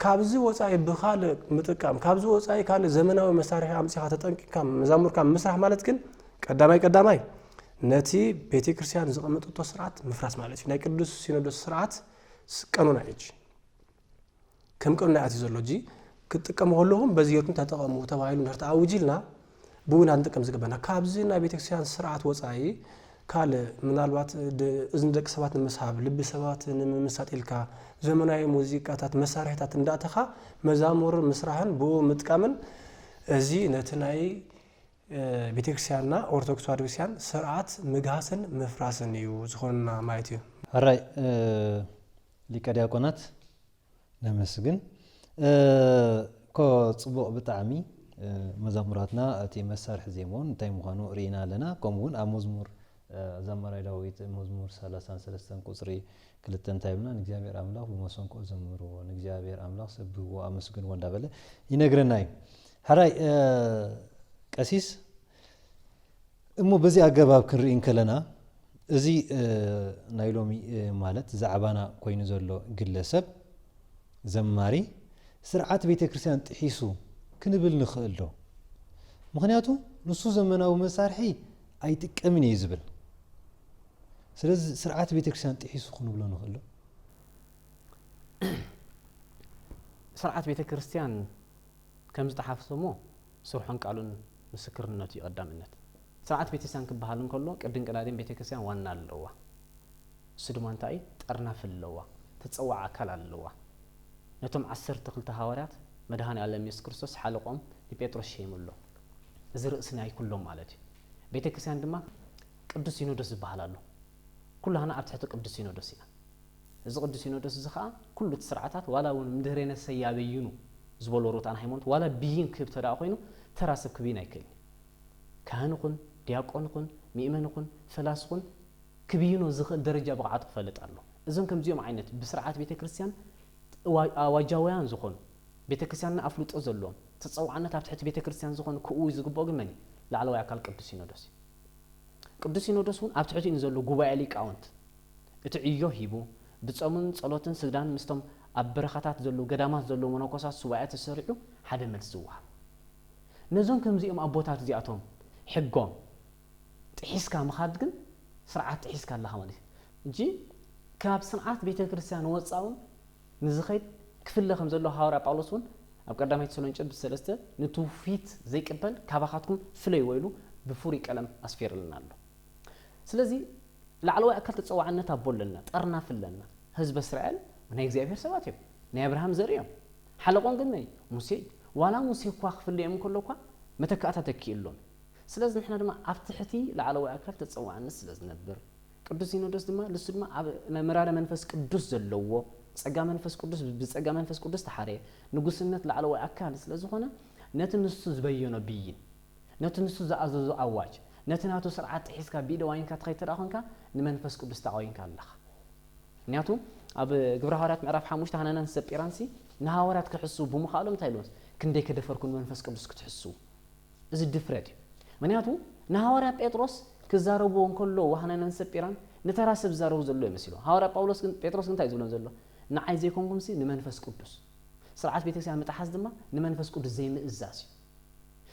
ካብዚ ወጻኢ ብኻል ምጥቃም ካብዚ ወጻኢ ካለ ዘመናዊ መሳርሒ አምጽኻ ተጠንቅካ መዛሙርካ መስራሕ ማለት ግን ቀዳማይ ነቲ ቤተክርስቲያን ዝቀመጠቶ ስርዓት መፍራስ ማለት እዩ ናይ ቅዱስ ሲኖዶስ ስርዓት ቀኑና እጂ ከም ቀኑና ያቲ ዘሎጂ ክትጥቀሙ ሁሉም በዚህርቱን ተጠቀሙ ተባይሉ ነርታ አውጂልና ቡና እንጥቀም ዝገበና ካብዚ ናይ ቤተክርስቲያን ስርዓት ወጻኢ ካለ ምናልባት እዝንደቅ ሰባት መስሐብ ልብ ሰባት ንምሳጢልካ ዘመናዊ ሙዚቃታት መሳርሒታት እንዳተኻ መዛሙር መስራህን ቦ ምጥቃምን እዚ ነትናይ ቤተክርስቲያንና ኦርቶዶክስ ተዋሕዶ ቤተክርስቲያን ስርዓት ምግሃስን መፍራስን እዩ ዝኾንና ማለት እዩ አራይ ሊቀ ዲያቆናት ነመስግን ኮ ጽቡቕ ብጣዕሚ መዛሙራትና እቲ መሳርሒ ዜማውን እንታይ ምዃኑ ሪኢና ኣለና ከምኡውን ኣብ መዝሙር ዘማራይ ዳዊት መዝሙር 33 ቁጽሪ 2 እንታይ ብልና ንእግዚአብሔር አምላክ በመሰንቆ ዘምርዎ ንእግዚአብሔር አምላክ ሰብሕዎ አመስግንዎ እንዳበለ ይነግረና እዩ ሓራይ ቀሲስ እሞ በዚ አገባብ ክንርኢ ከለና እዚ ናይ ሎሚ ማለት ዛዕባና ኮይኑ ዘሎ ግለሰብ ዘማሪ ስርዓት ቤተክርስቲያን ጥሒሱ ክንብል ንኽእል ዶ ምክንያቱ ንሱ ዘመናዊ መሳርሒ አይጥቀምን እዩ ዝብል ስለዚህ ስርዓት ቤተክርስቲያን ጥሒሱ ክንብሎ ንኽእል ስርዓት ቤተክርስቲያን ከም ዝተሓፍሶሞ ስርሖን ቃሉን ምስክርነቱ ይቀዳምነት ስርዓት ቤተክርስቲያን ክበሃል እንከሎ ቅድም ቀዳድም ቤተክርስቲያን ዋና ኣለዋ እሱ ድማ እንታይ ጠርናፍ ኣለዋ ተጸዋዕ አካል ኣለዋ ነቶም 12 ሐዋርያት መድኃኔ ዓለም ኢየሱስ ክርስቶስ ሓለቆም ጴጥሮስ ሸይሙሎ እዚ ርእስና ይኩሎም ማለት እዩ ቤተክርስቲያን ድማ ቅዱስ ሲኖዶስ ዝባሃል ኣሎ ኩላና ኣብ ትሕቲ ቅዱስ ሲኖዶስ ኢና እዚ ቅዱስ ሲኖዶስ እዚ ከዓ ኩሉ ስርዓታት ዋላ እውን ምድህሬነ ሰያበይኑ ዝበሎ ሩታን ሃይማኖት ዋላ ቢይን ክብ ተዳ ኮይኑ ተራሰብ ክቢን አይከል ካህንኹን ዲያቆንኹን ሚእመንኹን ፈላስኹን ክቢይኑ ዝኽእል ደረጃ ብቕዓት ክፈልጥ ኣሎ እዞም ከምዚኦም ዓይነት ብስርዓት ቤተክርስቲያን አዋጃውያን ዝኾኑ ቤተክርስቲያንና አፍልጦ ዘሎም ተጸዋዕነት ኣብ ትሕቲ ቤተክርስቲያን ዝኾኑ ክኡ ዝግበኦ ግን መን ላዕለዋይ አካል ቅዱስ ሲኖዶስ ቅዱስ ሲኖዶስ እውን ኣብ ትሕቲኡ ዘሎ ጉባኤ ሊቃውንት እቲ ዕዮ ሂቡ ብጾምን ጸሎትን ስግዳን ምስቶም ኣብ በረኻታት ዘሎ ገዳማት ዘሎ መነኮሳት ሱባኤ ተሰሪዑ ሓደ መልስ ዝወሃብ ነዞም ከምዚኦም ኣቦታት እዚኣቶም ሕጎም ጥሒስካ ምኻድ ግን ስርዓት ጥሒስካ ኣለኻ ማለት እንጂ ካብ ስርዓት ቤተክርስቲያን ወጻውን ንዝኸይድ ክፍለ ከም ዘሎ ሐዋርያ ጳውሎስ እውን ኣብ ቀዳማይ ተሰሎንቄ 3 ንትውፊት ዘይቅበል ካባኻትኩም ፍለይ ወይሉ ብፉሪ ቀለም አስፊርልና ኣሎ ስለዚህ ላዕለዋይ አካል ተጸዋዕነት አቦለና ጠርናፍ ኣለና ህዝብ እስራኤል ናይ እግዚአብሔር ሰባት እዮም ናይ አብርሃም ዘር እዮም ሓለቆም ግን ናይ ሙሴ ዋላ ሙሴ እኳ ክፍለዮም ከሎኳ መተካእታ ተኪኢሎም ስለዚህ ንሕና ድማ ኣብ ትሕቲ ላዕለዋይ አካል ተጸዋዕነት ስለዝነብር ቅዱስ ሲኖዶስ ድማ ልሱ ድማ ኣብ መራረ መንፈስ ቅዱስ ዘለዎ ጸጋ መንፈስ ቅዱስ ብጸጋ መንፈስ ቅዱስ ተሓረየ ንጉስነት ላዕለዋይ አካል ስለዝኾነ ነቲ ንሱ ዝበየኖ ብይን ነቲ ንሱ ዝኣዘዞ ኣዋጅ ነቲ ናቱ ስርዓት ሒዝካ ቢደ ዋይንካ ተኸይተዳ ኮንካ ንመንፈስ ቅዱስ ተቃዊንካ ኣለኻ ምክንያቱ ኣብ ግብረ ሐዋርያት ምዕራፍ 5 ሃናናን ሰጲራንሲ ንሐዋርያት ክሕሱ ብምኻሎም እንታይ ኢሎስ ክንደይ ከደፈርኩ መንፈስ ቅዱስ ክትሕሱ እዚ ድፍረት ምክንያቱ ንሐዋርያ ጴጥሮስ ክዛረብዎ እንከሎ ሃናናን ሰጲራን ንተራሰብ ዛረቡ ዘሎ ይመስሉ ሐዋርያ ጳውሎስ ግን ጴጥሮስ እንታይ ዝብሎም ዘሎ ንዓይ ዘይኮንኩም ሲ ንመንፈስ ቅዱስ ስርዓት ቤተክርስቲያን ምጥሓስ ድማ ንመንፈስ ቅዱስ ዘይምእዛዝ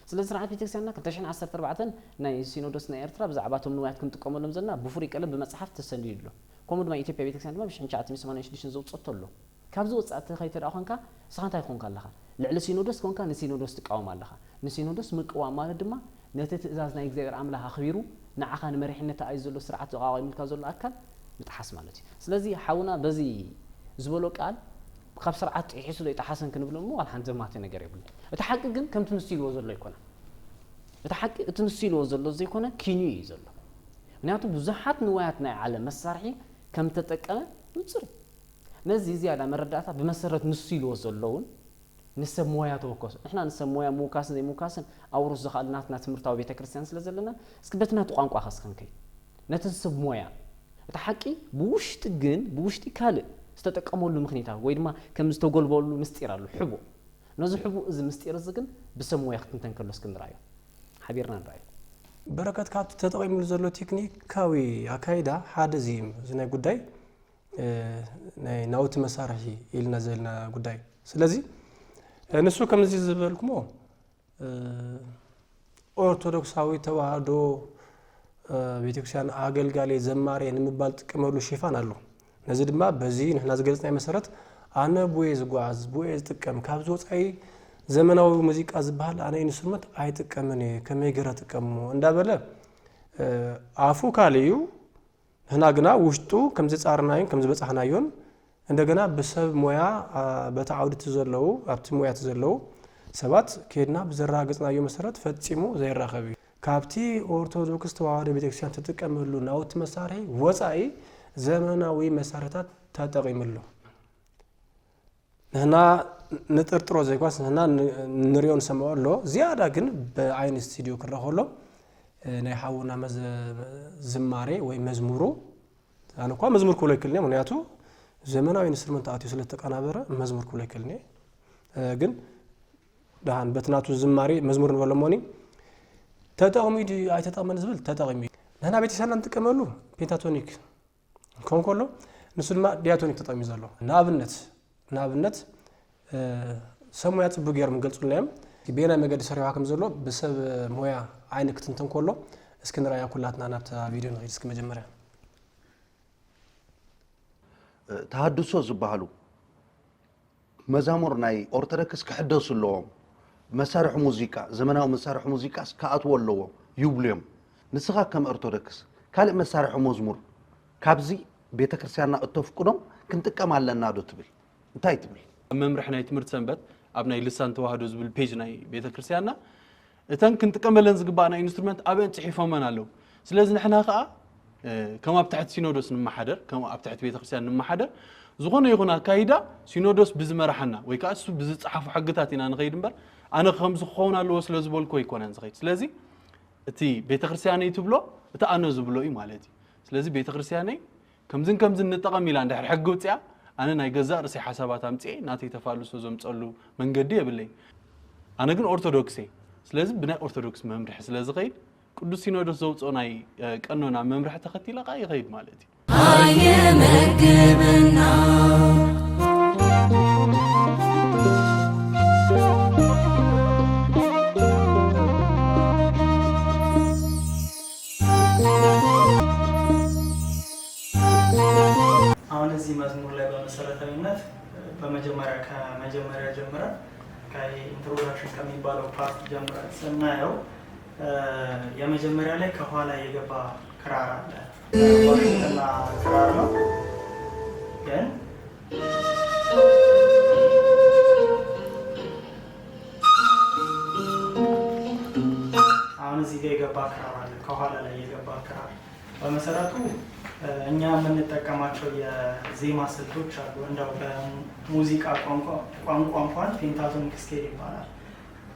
ስለዚ ስርዓት ቤተክርስቲያንና 2014 ናይ ሲኖዶስ ናይ ኤርትራ ብዛዕባቶም ንዋያት ክንጥቀመሎም ዘለና ብፍሩይ ቀለም ብመጽሓፍ ተሰንዲዱ ከምኡ ድማ ኢትዮጵያ ቤተክርስቲያን ድማ ብ1986 ዘውፅቶ ኣሎ ካብዚ ወጻእቲ ከይተዳ ኮንካ ስኻንታ ይኮንካ ኣለኻ ልዕሊ ሲኖዶስ ኮንካ ንሲኖዶስ ትቃወም ኣለኻ ንሲኖዶስ ምቅዋም ማለት ድማ ነቲ ትእዛዝ ናይ እግዚአብሔር ኣምላኽ ኣኽቢሩ ንዓኻ ንመሪሕነት ኣይ ዘሎ ስርዓት ተቃዋሚልካ ዘሎ ኣካል ምጥሓስ ማለት እዩ ስለዚ ሓውና በዚ ዝበሎ ቃል ካብ ስርዓት ጥሒሱ ዶ ይጣሓሰን ክንብሎ እሞ ኣልሓን ዘማተ ነገር ይብሉ እቲ ሓቂ ግን ከምቲ ንስኢልዎ ዘሎ ይኮነ እቲ ሓቂ እቲ ንስኢልዎ ዘሎ ዘይኮነ ኪኒ እዩ ዘሎ ምክንያቱ ብዙሓት ንዋያት ናይ ዓለም መሳርሒ ከም ተጠቀመ ንፅር ነዚ ዝያዳ መረዳእታ ብመሰረት ንስኢልዎ ዘለውን ንሰብ ሞያ ተወከሱ ንሕና ንሰብ ሞያ ምውካስን ዘይምውካስን ኣውርስ ዝኽእልናትና ትምህርታዊ ቤተክርስቲያን ስለ ዘለና እስኪ በትናቱ ቋንቋ ከስከንከይ ነቲ ሰብ ሞያ እቲ ሓቂ ብውሽጢ ካልእ ዝተጠቀመሉ ምክንያት ወይ ድማ ከም ዝተጎልበሉ ምስጢር አሉ ሕቡ ነዚ ሕቡ እዚ ምስጢር እዚ ግን ብሰም ሞያ ክትንተንከሎ እስክንራዮ ሓቢርና ንራዮ በረከት ካብቲ ተጠቂሙሉ ዘሎ ቴክኒካዊ አካይዳ ሓደ ዚም ዝናይ ጉዳይ ናይ ናውቲ መሳርሒ ኢልና ዘለና ጉዳይ ስለዚ ንሱ ከምዚ ዝበልኩሞ ኦርቶዶክሳዊ ተዋህዶ ቤተክርስቲያን አገልጋሊ ዘማሪ ንምባል ጥቅመሉ ሽፋን አሉ ነዚ ድማ በዚ ንሕና ዝገልጽናይ መሰረት ኣነ ቡኤ ዝጓዝ ቡኤ ዝጥቀም ካብ ዝወጻኢ ዘመናዊ ሙዚቃ ዝበሃል ኣነ ኢንስትሩመንት ኣይጥቀምን ከመይ ገረ ጥቀሙ እንዳበለ ኣፉ ካልዩ ህና ግና ውሽጡ ከምዚ ጻርናዩ ከምዚ በጻሕናዮን እንደገና በሰብ ሞያ በተዓውድት ዘለው ኣብቲ ሞያት ዘለው ሰባት ከድና ብዘራግጽናዮ መሰረት ፈጺሙ ዘይራኸብ ካብቲ ኦርቶዶክስ ተዋህዶ ቤተክርስቲያን ተጥቀመሉ ናውቲ መሳርሒ ወጻኢ ዘመናዊ መሳርሕታት ተጠቂምሉ ንሕና ንጥርጥሮ ዘይኳስ ንሕና ንሪዮን ሰምዖሎ ዝያዳ ግን ብዓይኒ ስቱዲዮ ክረኸሎ ናይ ሓውና ዝማሬ ወይ መዝሙሩ ኣነ እኳ መዝሙር ክብሎ ይክልኒ ምክንያቱ ዘመናዊ ኢንስትሩመንት ኣትዩ ስለተቀናበረ መዝሙር ክብሎ ይክልኒ ግን ዳሃን በትናቱ ዝማሬ መዝሙር ንበሎሞኒ ተጠቅሚ ኣይተጠቅመን ዝብል ተጠቅሚ ንሕና ቤተክርስቲያን ንጥቀመሉ ፔንታቶኒክ ኮንኮሎ ንሱ ድማ ዲያቶኒክ ተጠቅሚ ዘሎ ንኣብነት ሰብ ሞያ ጽቡቕ ገይሮም ገልጹልናዮም ቤና መገዲ ሰሪዋ ከም ዘሎ ብሰብ ሞያ ዓይኒ ክትንተን ከሎ እስኪ ንራያ ኩላትና ናብታ ቪድዮ ንኸይድ እስኪ መጀመርያ ተሃድሶ ዝበሃሉ መዛሙር ናይ ኦርቶዶክስ ክሕደሱ ኣለዎም መሳርሒ ሙዚቃ ዘመናዊ መሳርሒ ሙዚቃ ከኣትዎ ኣለዎም ይብልዮም ንስኻ ከም ኦርቶዶክስ ካልእ መሳርሒ መዝሙር ካብዚ ቤተክርስቲያንና እተፍቅዶም ክንጥቀም ኣለና ዶ ትብል እንታይ ትብል መምርሕ ናይ ትምህርቲ ሰንበት ኣብ ናይ ልሳን ተዋህዶ ዝብል ፔጅ ናይ ቤተክርስቲያንና እተን ክንጥቀመለን ዝግባእና ኢንስትሩመንት ኣብን ጽሒፎመን ኣለዉ ስለዚ ንሕና ከዓ ከም ኣብ ትሕቲ ሲኖዶስ ንማሓደር ከም ኣብ ትሕቲ ቤተክርስቲያን ንማሓደር ዝኾነ ይኹን ኣካይዳ ሲኖዶስ ብዝመራሐና ወይ ከዓ እሱ ብዝፅሓፉ ሕግታት ኢና ንኸይድ እምበር ኣነ ከምዚ ክኸውን ኣለዎ ስለ ዝበልኮ ይኮነን ዝኸይድ ስለዚ እቲ ቤተክርስቲያነይ ትብሎ እቲ ኣነ ዝብሎ እዩ ማለት እዩ ስለዚ ቤተክርስቲያነይ ከምዝን ንጠቐም ኢላ እንድሕር ሕጊ ውፅያ ኣነ ናይ ገዛእ ርእሰይ ሓሳባት ኣምፅኤ ናተይ ተፋልሶ ዘምፀሉ መንገዲ የብለይ ኣነ ግን ኦርቶዶክስ እየ ስለዚ ብናይ ኦርቶዶክስ መምርሒ ስለ ዝኸይድ ቅዱስ ሲኖዶስ ዘውፅኦ ናይ ቀኖና መምርሒ ተኸቲለ ቃ ይኸይድ ማለት እዩ አየመግብና አሁን እዚህ መዝሙር ላይ በመሰረታዊነት በመጀመሪያ ጀምረን ከኢንትሮዳክሽን ከሚባለው ፓርት ጀምረን ስናየው የመጀመሪያ ላይ ከኋላ የገባ ክራር አለ ዋሽንትና ክራር ነው ግን አሁን እዚህ ጋር የገባ ክራር አለ ከኋላ ላይ የገባ ክራር በመሰረቱ እኛ የምንጠቀማቸው የዜማ ስልቶች አሉ። እንደው በሙዚቃ ቋንቋ እንኳን ፔንታቶኒክ ስኬል ይባላል።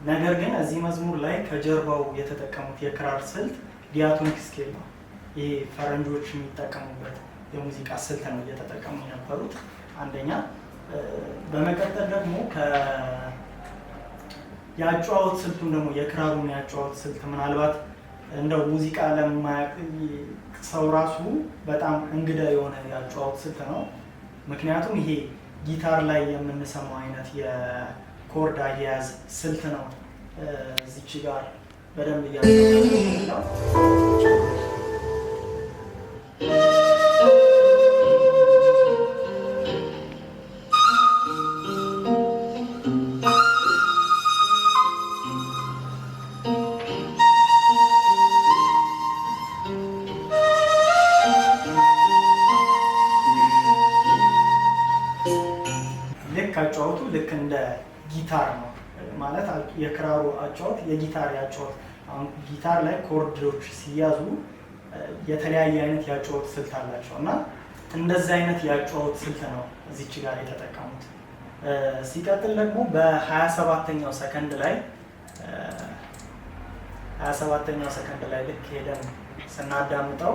ነገር ግን እዚህ መዝሙር ላይ ከጀርባው የተጠቀሙት የክራር ስልት ዲያቶኒክ ስኬል ነው። ይሄ ፈረንጆች የሚጠቀሙበት የሙዚቃ ስልት ነው እየተጠቀሙ የነበሩት አንደኛ። በመቀጠል ደግሞ የአጨዋወት ስልቱን ደግሞ የክራሩን የአጨዋወት ስልት ምናልባት እንደው ሙዚቃ ለማያውቅ ሰው ራሱ በጣም እንግዳ የሆነ የአጨዋወት ስልት ነው። ምክንያቱም ይሄ ጊታር ላይ የምንሰማው አይነት የኮርድ አያያዝ ስልት ነው። እዚች ጋር በደንብ እያለው አጨዋወቱ ልክ እንደ ጊታር ነው ማለት የክራሩ አጨዋወት የጊታር ያጨዋወት። አሁን ጊታር ላይ ኮርዶች ሲያዙ የተለያየ አይነት ያጨዋወት ስልት አላቸው እና እንደዚህ አይነት ያጨዋወት ስልት ነው እዚች ጋር የተጠቀሙት። ሲቀጥል ደግሞ በ27ኛው ሰከንድ ላይ 27ኛው ሰከንድ ላይ ልክ ሄደን ስናዳምጠው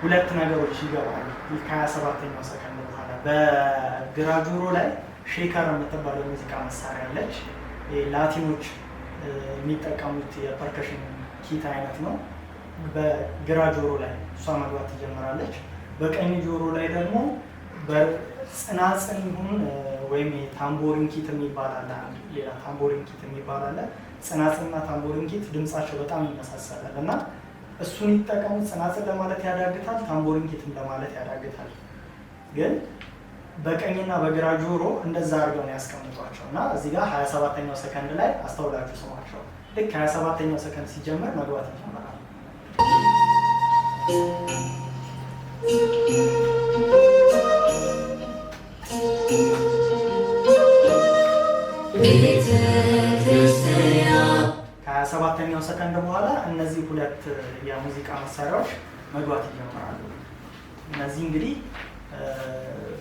ሁለት ነገሮች ይገባሉ። ከ27ኛው ሰከንድ በኋላ በግራ ጆሮ ላይ ሼከር የምትባለው የሙዚቃ መሳሪያ አለች። ላቲኖች የሚጠቀሙት የፐርከሽን ኪት አይነት ነው። በግራ ጆሮ ላይ እሷ መግባት ትጀምራለች። በቀኝ ጆሮ ላይ ደግሞ በጽናጽን ይሁን ወይም ታምቦሪን ኪት የሚባል አለ። ሌላ ታምቦሪን ኪት የሚባል አለ። ጽናጽንና ታምቦሪን ኪት ድምጻቸው በጣም ይመሳሰላል እና እሱን ይጠቀሙት። ጽናጽን ለማለት ያዳግታል፣ ታምቦሪን ኪትም ለማለት ያዳግታል። ግን በቀኝና በግራ ጆሮ እንደዛ አድርገው ነው ያስቀምጧቸው እና እዚህ ጋር 27ኛው ሰከንድ ላይ አስተውላችሁ ስሟቸው። ልክ 27ኛው ሰከንድ ሲጀመር መግባት ይጀምራል። ከ27ኛው ሰከንድ በኋላ እነዚህ ሁለት የሙዚቃ መሳሪያዎች መግባት ይጀምራሉ። እነዚህ እንግዲህ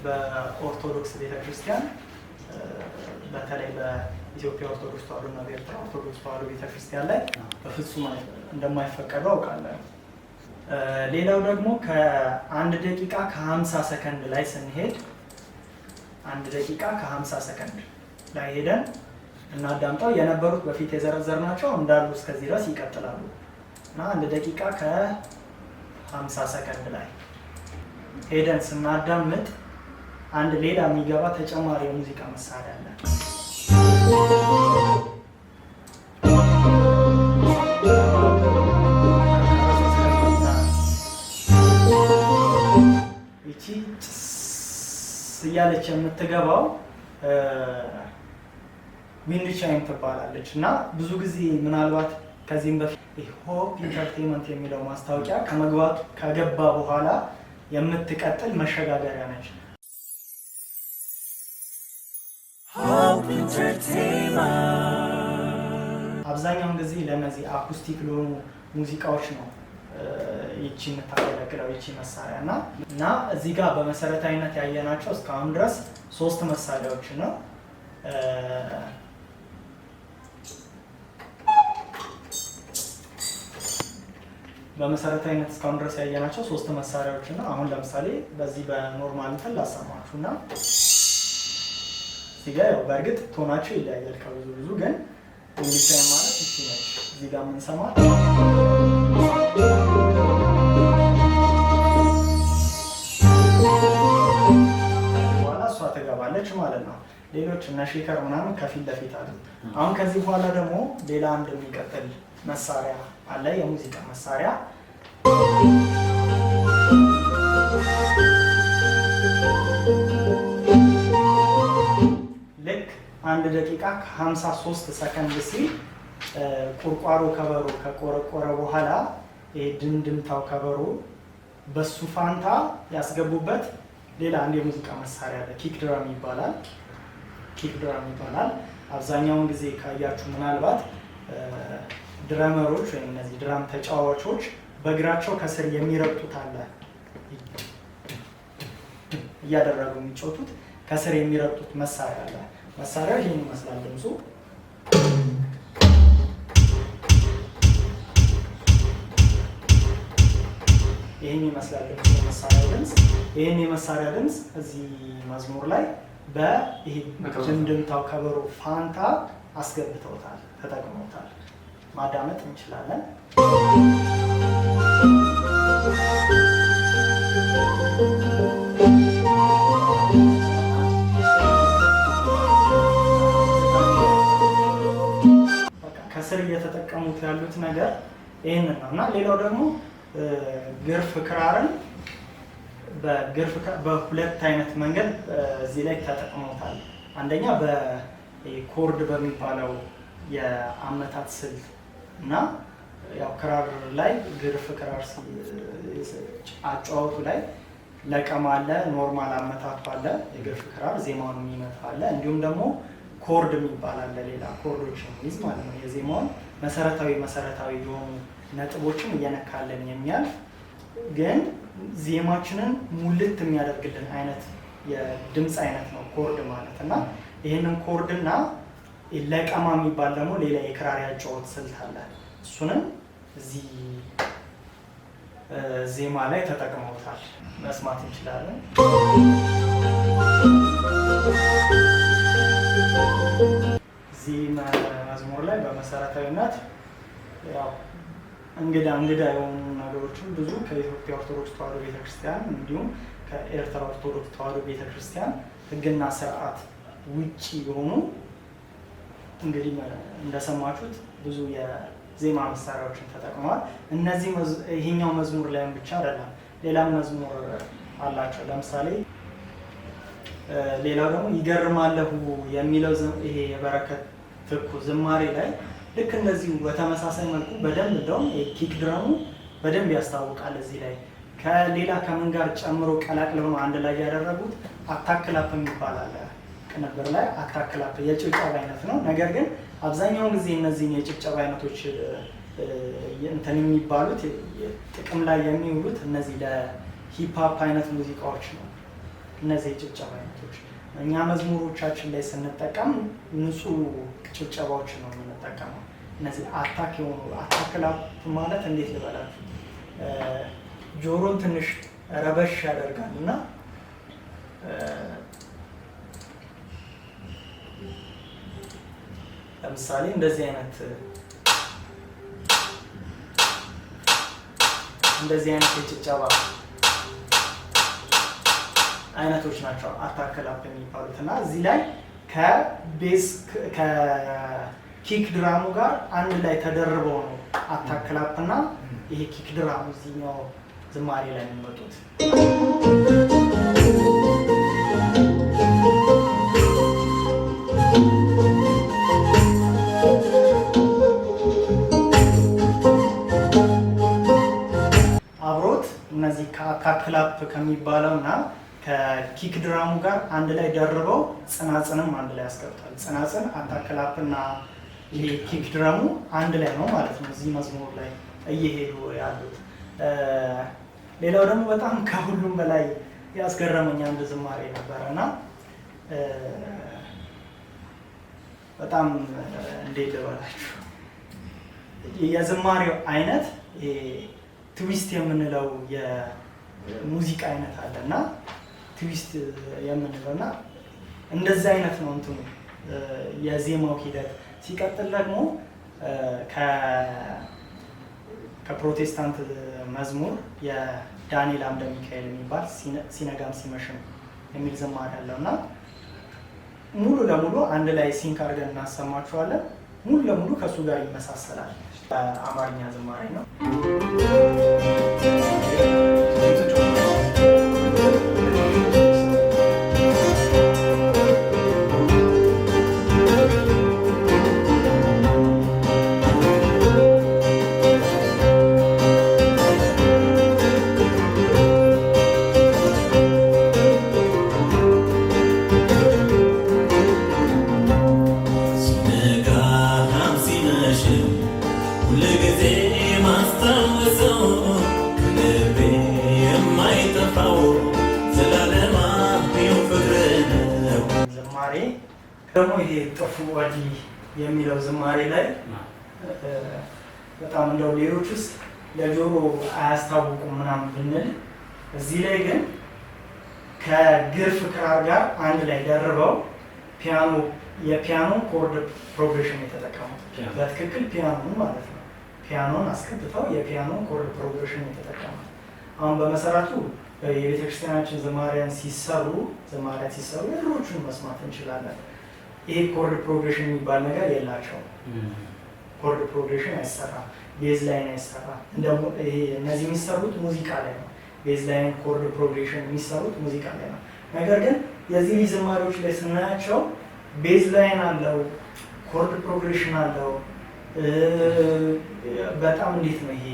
በኦርቶዶክስ ቤተክርስቲያን በተለይ በኢትዮጵያ ኦርቶዶክስ ተዋሕዶ እና በኤርትራ ኦርቶዶክስ ተዋሕዶ ቤተክርስቲያን ላይ በፍጹም እንደማይፈቀዱ አውቃለሁ። ሌላው ደግሞ ከ1 ደቂቃ ከ50 ሰከንድ ላይ ስንሄድ 1 ደቂቃ ከ50 ሰከንድ ላይ ሄደን እናዳምጠው። የነበሩት በፊት የዘረዘርናቸው እንዳሉ እስከዚህ ድረስ ይቀጥላሉ እና 1 ደቂቃ ከ50 ሰከንድ ላይ ሄደን ስናዳምጥ አንድ ሌላ የሚገባ ተጨማሪ የሙዚቃ መሳሪያ አለ። ይቺ እያለች የምትገባው ዊንድ ቻይም ትባላለች እና ብዙ ጊዜ ምናልባት ከዚህም በፊት ሆፕ ኢንተርቴንመንት የሚለው ማስታወቂያ ከገባ በኋላ የምትቀጥል መሸጋገሪያ ነች። አብዛኛውን ጊዜ ለእነዚህ አኩስቲክ ለሆኑ ሙዚቃዎች ነው ይቺ የምታገለግለው ይቺ መሳሪያ እና እዚህ ጋር በመሰረታዊነት ያየናቸው እስካሁን ድረስ 3 መሳሪያዎች ነው። በመሰረታዊነት እስካሁን ድረስ ያየናቸው 3 መሳሪያዎች ነው። አሁን ለምሳሌ በዚህ በኖርማል እንትን ላሰማችሁ እና እዚህ ጋር ያው በእርግጥ ቶናቸው ይለያያል ከብዙ ግን እንግሊዝ ማለት እቺ ነች። እዚህ ጋር የምንሰማት በኋላ እሷ ትገባለች ማለት ነው። ሌሎች እነ ሼከር ምናምን ከፊት ለፊት አሉ። አሁን ከዚህ በኋላ ደግሞ ሌላ አንድ የሚቀጥል መሳሪያ አለ፣ የሙዚቃ መሳሪያ ልክ 1 ደቂቃ ከ53 ሰከንድ ሲል ቁርቋሮ ከበሮ ከቆረቆረ በኋላ ድምድምታው ከበሮ በሱ ፋንታ ያስገቡበት ሌላ አንድ የሙዚቃ መሳሪያ አለ። ኪክ ድራም ይባላል። አብዛኛውን ጊዜ ካያችሁ ምናልባት ድራመሮች ወይም እነዚህ ድራም ተጫዋቾች በእግራቸው ከስር የሚረግጡት አለ እያደረጉ የሚጫወቱት ከስር የሚረግጡት መሳሪያ አለ። መሳሪያው ይሄን ይመስላል ድምፁ። ይሄን ይመስላል የመሳሪያው ድምፅ። ይሄን የመሳሪያ ድምፅ እዚህ መዝሙር ላይ በይሄ ድምድምታው ከበሮ ፋንታ አስገብተውታል፣ ተጠቅመውታል። ማዳመጥ እንችላለን። ከስር እየተጠቀሙት ያሉት ነገር ይህንን ነው እና ሌላው ደግሞ ግርፍ ክራርን በሁለት አይነት መንገድ እዚህ ላይ ተጠቅመውታል። አንደኛ በኮርድ በሚባለው የአመታት ስልት እና ያው ክራር ላይ ግርፍ ክራር አጫወቱ ላይ ለቀማ አለ፣ ኖርማል አመታቱ አለ፣ የግርፍ ክራር ዜማውን የሚመታ አለ። እንዲሁም ደግሞ ኮርድ የሚባል አለ፣ ሌላ ኮርዶችን የሚይዝ ማለት ነው። የዜማውን መሰረታዊ የሆኑ ነጥቦችን እየነካለን የሚያልፍ ግን ዜማችንን ሙልት የሚያደርግልን አይነት የድምፅ አይነት ነው ኮርድ ማለት እና ይህንን ኮርድና ለቀማ የሚባል ደግሞ ሌላ የክራር ያጫወት ስልት አለ። እሱንም እዚህ ዜማ ላይ ተጠቅመውታል፣ መስማት እንችላለን። እዚህ መዝሙር ላይ በመሰረታዊነት ያው እንግዳ የሆኑ ነገሮችን ብዙ ከኢትዮጵያ ኦርቶዶክስ ተዋሕዶ ቤተክርስቲያን እንዲሁም ከኤርትራ ኦርቶዶክስ ተዋሕዶ ቤተክርስቲያን ሕግና ስርዓት ውጪ የሆኑ እንግዲህ እንደሰማችሁት ብዙ የዜማ መሳሪያዎችን ተጠቅመዋል። እነዚህ ይሄኛው መዝሙር ላይም ብቻ አይደለም፣ ሌላም መዝሙር አላቸው። ለምሳሌ ሌላው ደግሞ ይገርማለሁ የሚለው ይሄ የበረከት ትኩ ዝማሬ ላይ ልክ እንደዚሁ በተመሳሳይ መልኩ በደንብ እንደውም ኪክ ድረሙ በደንብ ያስታውቃል። እዚህ ላይ ከሌላ ከምን ጋር ጨምሮ ቀላቅለው ነው አንድ ላይ ያደረጉት። አታክላፕ የሚባል አለ ቅንብር ላይ። አታክላፕ የጭብጨባ አይነት ነው። ነገር ግን አብዛኛውን ጊዜ እነዚህን የጭብጨባ አይነቶች እንትን የሚባሉት ጥቅም ላይ የሚውሉት እነዚህ ለሂፕሆፕ አይነት ሙዚቃዎች ነው። እነዚህ የጭብጨባ አይነቶች እኛ መዝሙሮቻችን ላይ ስንጠቀም ንጹህ ጭብጨባዎችን ነው የምንጠቀመው። እነዚህ አታክ የሆኑ አታክላፕ ማለት እንዴት ልበላችሁ፣ ጆሮን ትንሽ ረበሽ ያደርጋል እና ለምሳሌ እንደዚህ አይነት የጭብጨባ አይነቶች ናቸው አታክላፕ የሚባሉት እና እዚህ ላይ ከቤዝ ከኪክ ድራሙ ጋር አንድ ላይ ተደርበው ነው አታክላፕ እና ይሄ ኪክ ድራሙ እዚህኛው ዝማሬ ላይ የሚመጡት። አብሮት እነዚህ ከአታክላፕ ከሚባለው እና ከኪክ ድራሙ ጋር አንድ ላይ ደርበው ጽናጽንም አንድ ላይ ያስቀምጣል። ጽናጽን አታክላፕ እና ይሄ ኪክ ድራሙ አንድ ላይ ነው ማለት ነው እዚህ መዝሙር ላይ እየሄዱ ያሉት። ሌላው ደግሞ በጣም ከሁሉም በላይ ያስገረመኝ አንድ ዝማሬ ነበረ እና በጣም እንዴት ልበላችሁ የዝማሬው አይነት ትዊስት የምንለው የሙዚቃ አይነት አለ እና ትዊስት የምንለው እና እንደዚህ አይነት ነው እንትኑ የዜማው ሂደት። ሲቀጥል ደግሞ ከፕሮቴስታንት መዝሙር የዳንኤል አምደ ሚካኤል የሚባል ሲነጋም ሲመሽም የሚል ዝማሬ አለው እና ሙሉ ለሙሉ አንድ ላይ ሲንክ አድርገን እናሰማችኋለን። ሙሉ ለሙሉ ከእሱ ጋር ይመሳሰላል። በአማርኛ ዝማሬ ነው። ሲነጋም ሲመሽም ሁሌ ደግሞ ይሄ ጥፉ ወዲ የሚለው ዝማሬ ላይ በጣም እንደው ሌሎች ውስጥ ለጆሮ አያስታውቁም ምናምን ብንል እዚህ ላይ ግን ከግርፍ ክራር ጋር አንድ ላይ ደርበው የፒያኖ ኮርድ ፕሮግሬሽን የተጠቀሙት በትክክል ፒያኖ ማለት ነው። ፒያኖን አስከብተው የፒያኖ ኮርድ ፕሮግሬሽን የተጠቀሙት። አሁን በመሰረቱ የቤተክርስቲያናችን ዝማሪያን ሲሰሩ የድሮቹን መስማት እንችላለን። ይሄ ኮርድ ፕሮግሬሽን የሚባል ነገር የላቸውም። ኮርድ ፕሮግሬሽን አይሰራም፣ ቤዝ ላይን አይሰራም። እነዚህ የሚሰሩት ሙዚቃ ላይ ነው። ቤዝ ላይን ኮርድ ፕሮግሬሽን የሚሰሩት ሙዚቃ ላይ ነው። ነገር ግን የዚህ ዝማሬዎች ላይ ስናያቸው ቤዝ ላይን አለው፣ ኮርድ ፕሮግሬሽን አለው። በጣም እንዴት ነው ይሄ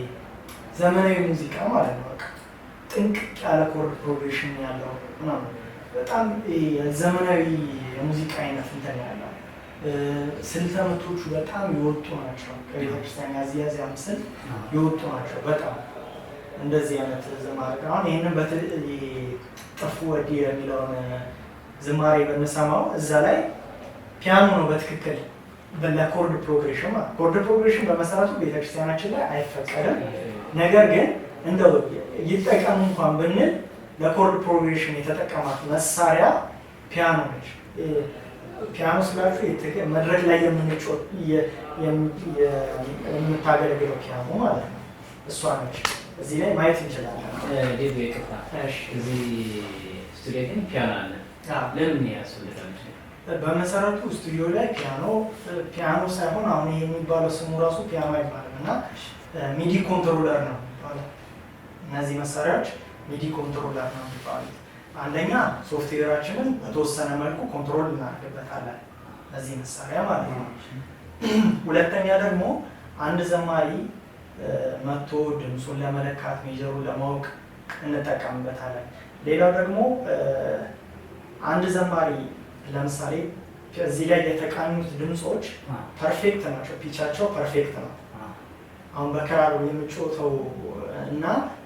ዘመናዊ ሙዚቃ ማለት ነው። በቃ ጥንቅቅ ያለ ኮርድ ፕሮግሬሽን ያለው ምናምን በጣም ዘመናዊ የሙዚቃ አይነት እንትን ያለው ስልተ ምቶቹ በጣም የወጡ ናቸው። ከቤተክርስቲያን ያዝያዝያ ምስል የወጡ ናቸው በጣም እንደዚህ አይነት ዝማሬ። አሁን ይህንን ጥፉ ወዲ የሚለውን ዝማሬ በምሰማው እዛ ላይ ፒያኖ ነው በትክክል ለኮርድ ፕሮግሬሽን ማለት ኮርድ ፕሮግሬሽን በመሰረቱ ቤተክርስቲያናችን ላይ አይፈቀድም። ነገር ግን እንደው ይጠቀሙ እንኳን ብንል ለኮርድ ፕሮግሬሽን የተጠቀማት መሳሪያ ፒያኖ ነች። ፒያኖ ስላችሁ መድረክ ላይ የምታገለግለው ፒያኖ ማለት ነው። እሷ ነች። እዚህ ላይ ማየት እንችላለን። ዴቪ ይቅርታ፣ እዚህ ስቱዲዮ ግን ፒያኖ አለ። ለምን ያስፈልጋል? በመሰረቱ ስቱዲዮ ላይ ፒያኖ ሳይሆን አሁን ይሄ የሚባለው ስሙ ራሱ ፒያኖ አይባልም እና ሚዲ ኮንትሮለር ነው የሚባለው። እነዚህ መሳሪያዎች ሚዲ ኮንትሮለር ነው የሚባሉት። አንደኛ ሶፍትዌራችንን በተወሰነ መልኩ ኮንትሮል እናደርግበታለን እዚህ መሳሪያ ማለት ነው። ሁለተኛ ደግሞ አንድ ዘማሪ መጥቶ ድምፁን ለመለካት ሜጀሩን ለማወቅ እንጠቀምበታለን። ሌላው ደግሞ አንድ ዘማሪ ለምሳሌ እዚህ ላይ የተቃኙት ድምፆች ፐርፌክት ናቸው፣ ፒቻቸው ፐርፌክት ነው። አሁን በክራሩ የምጮተው እና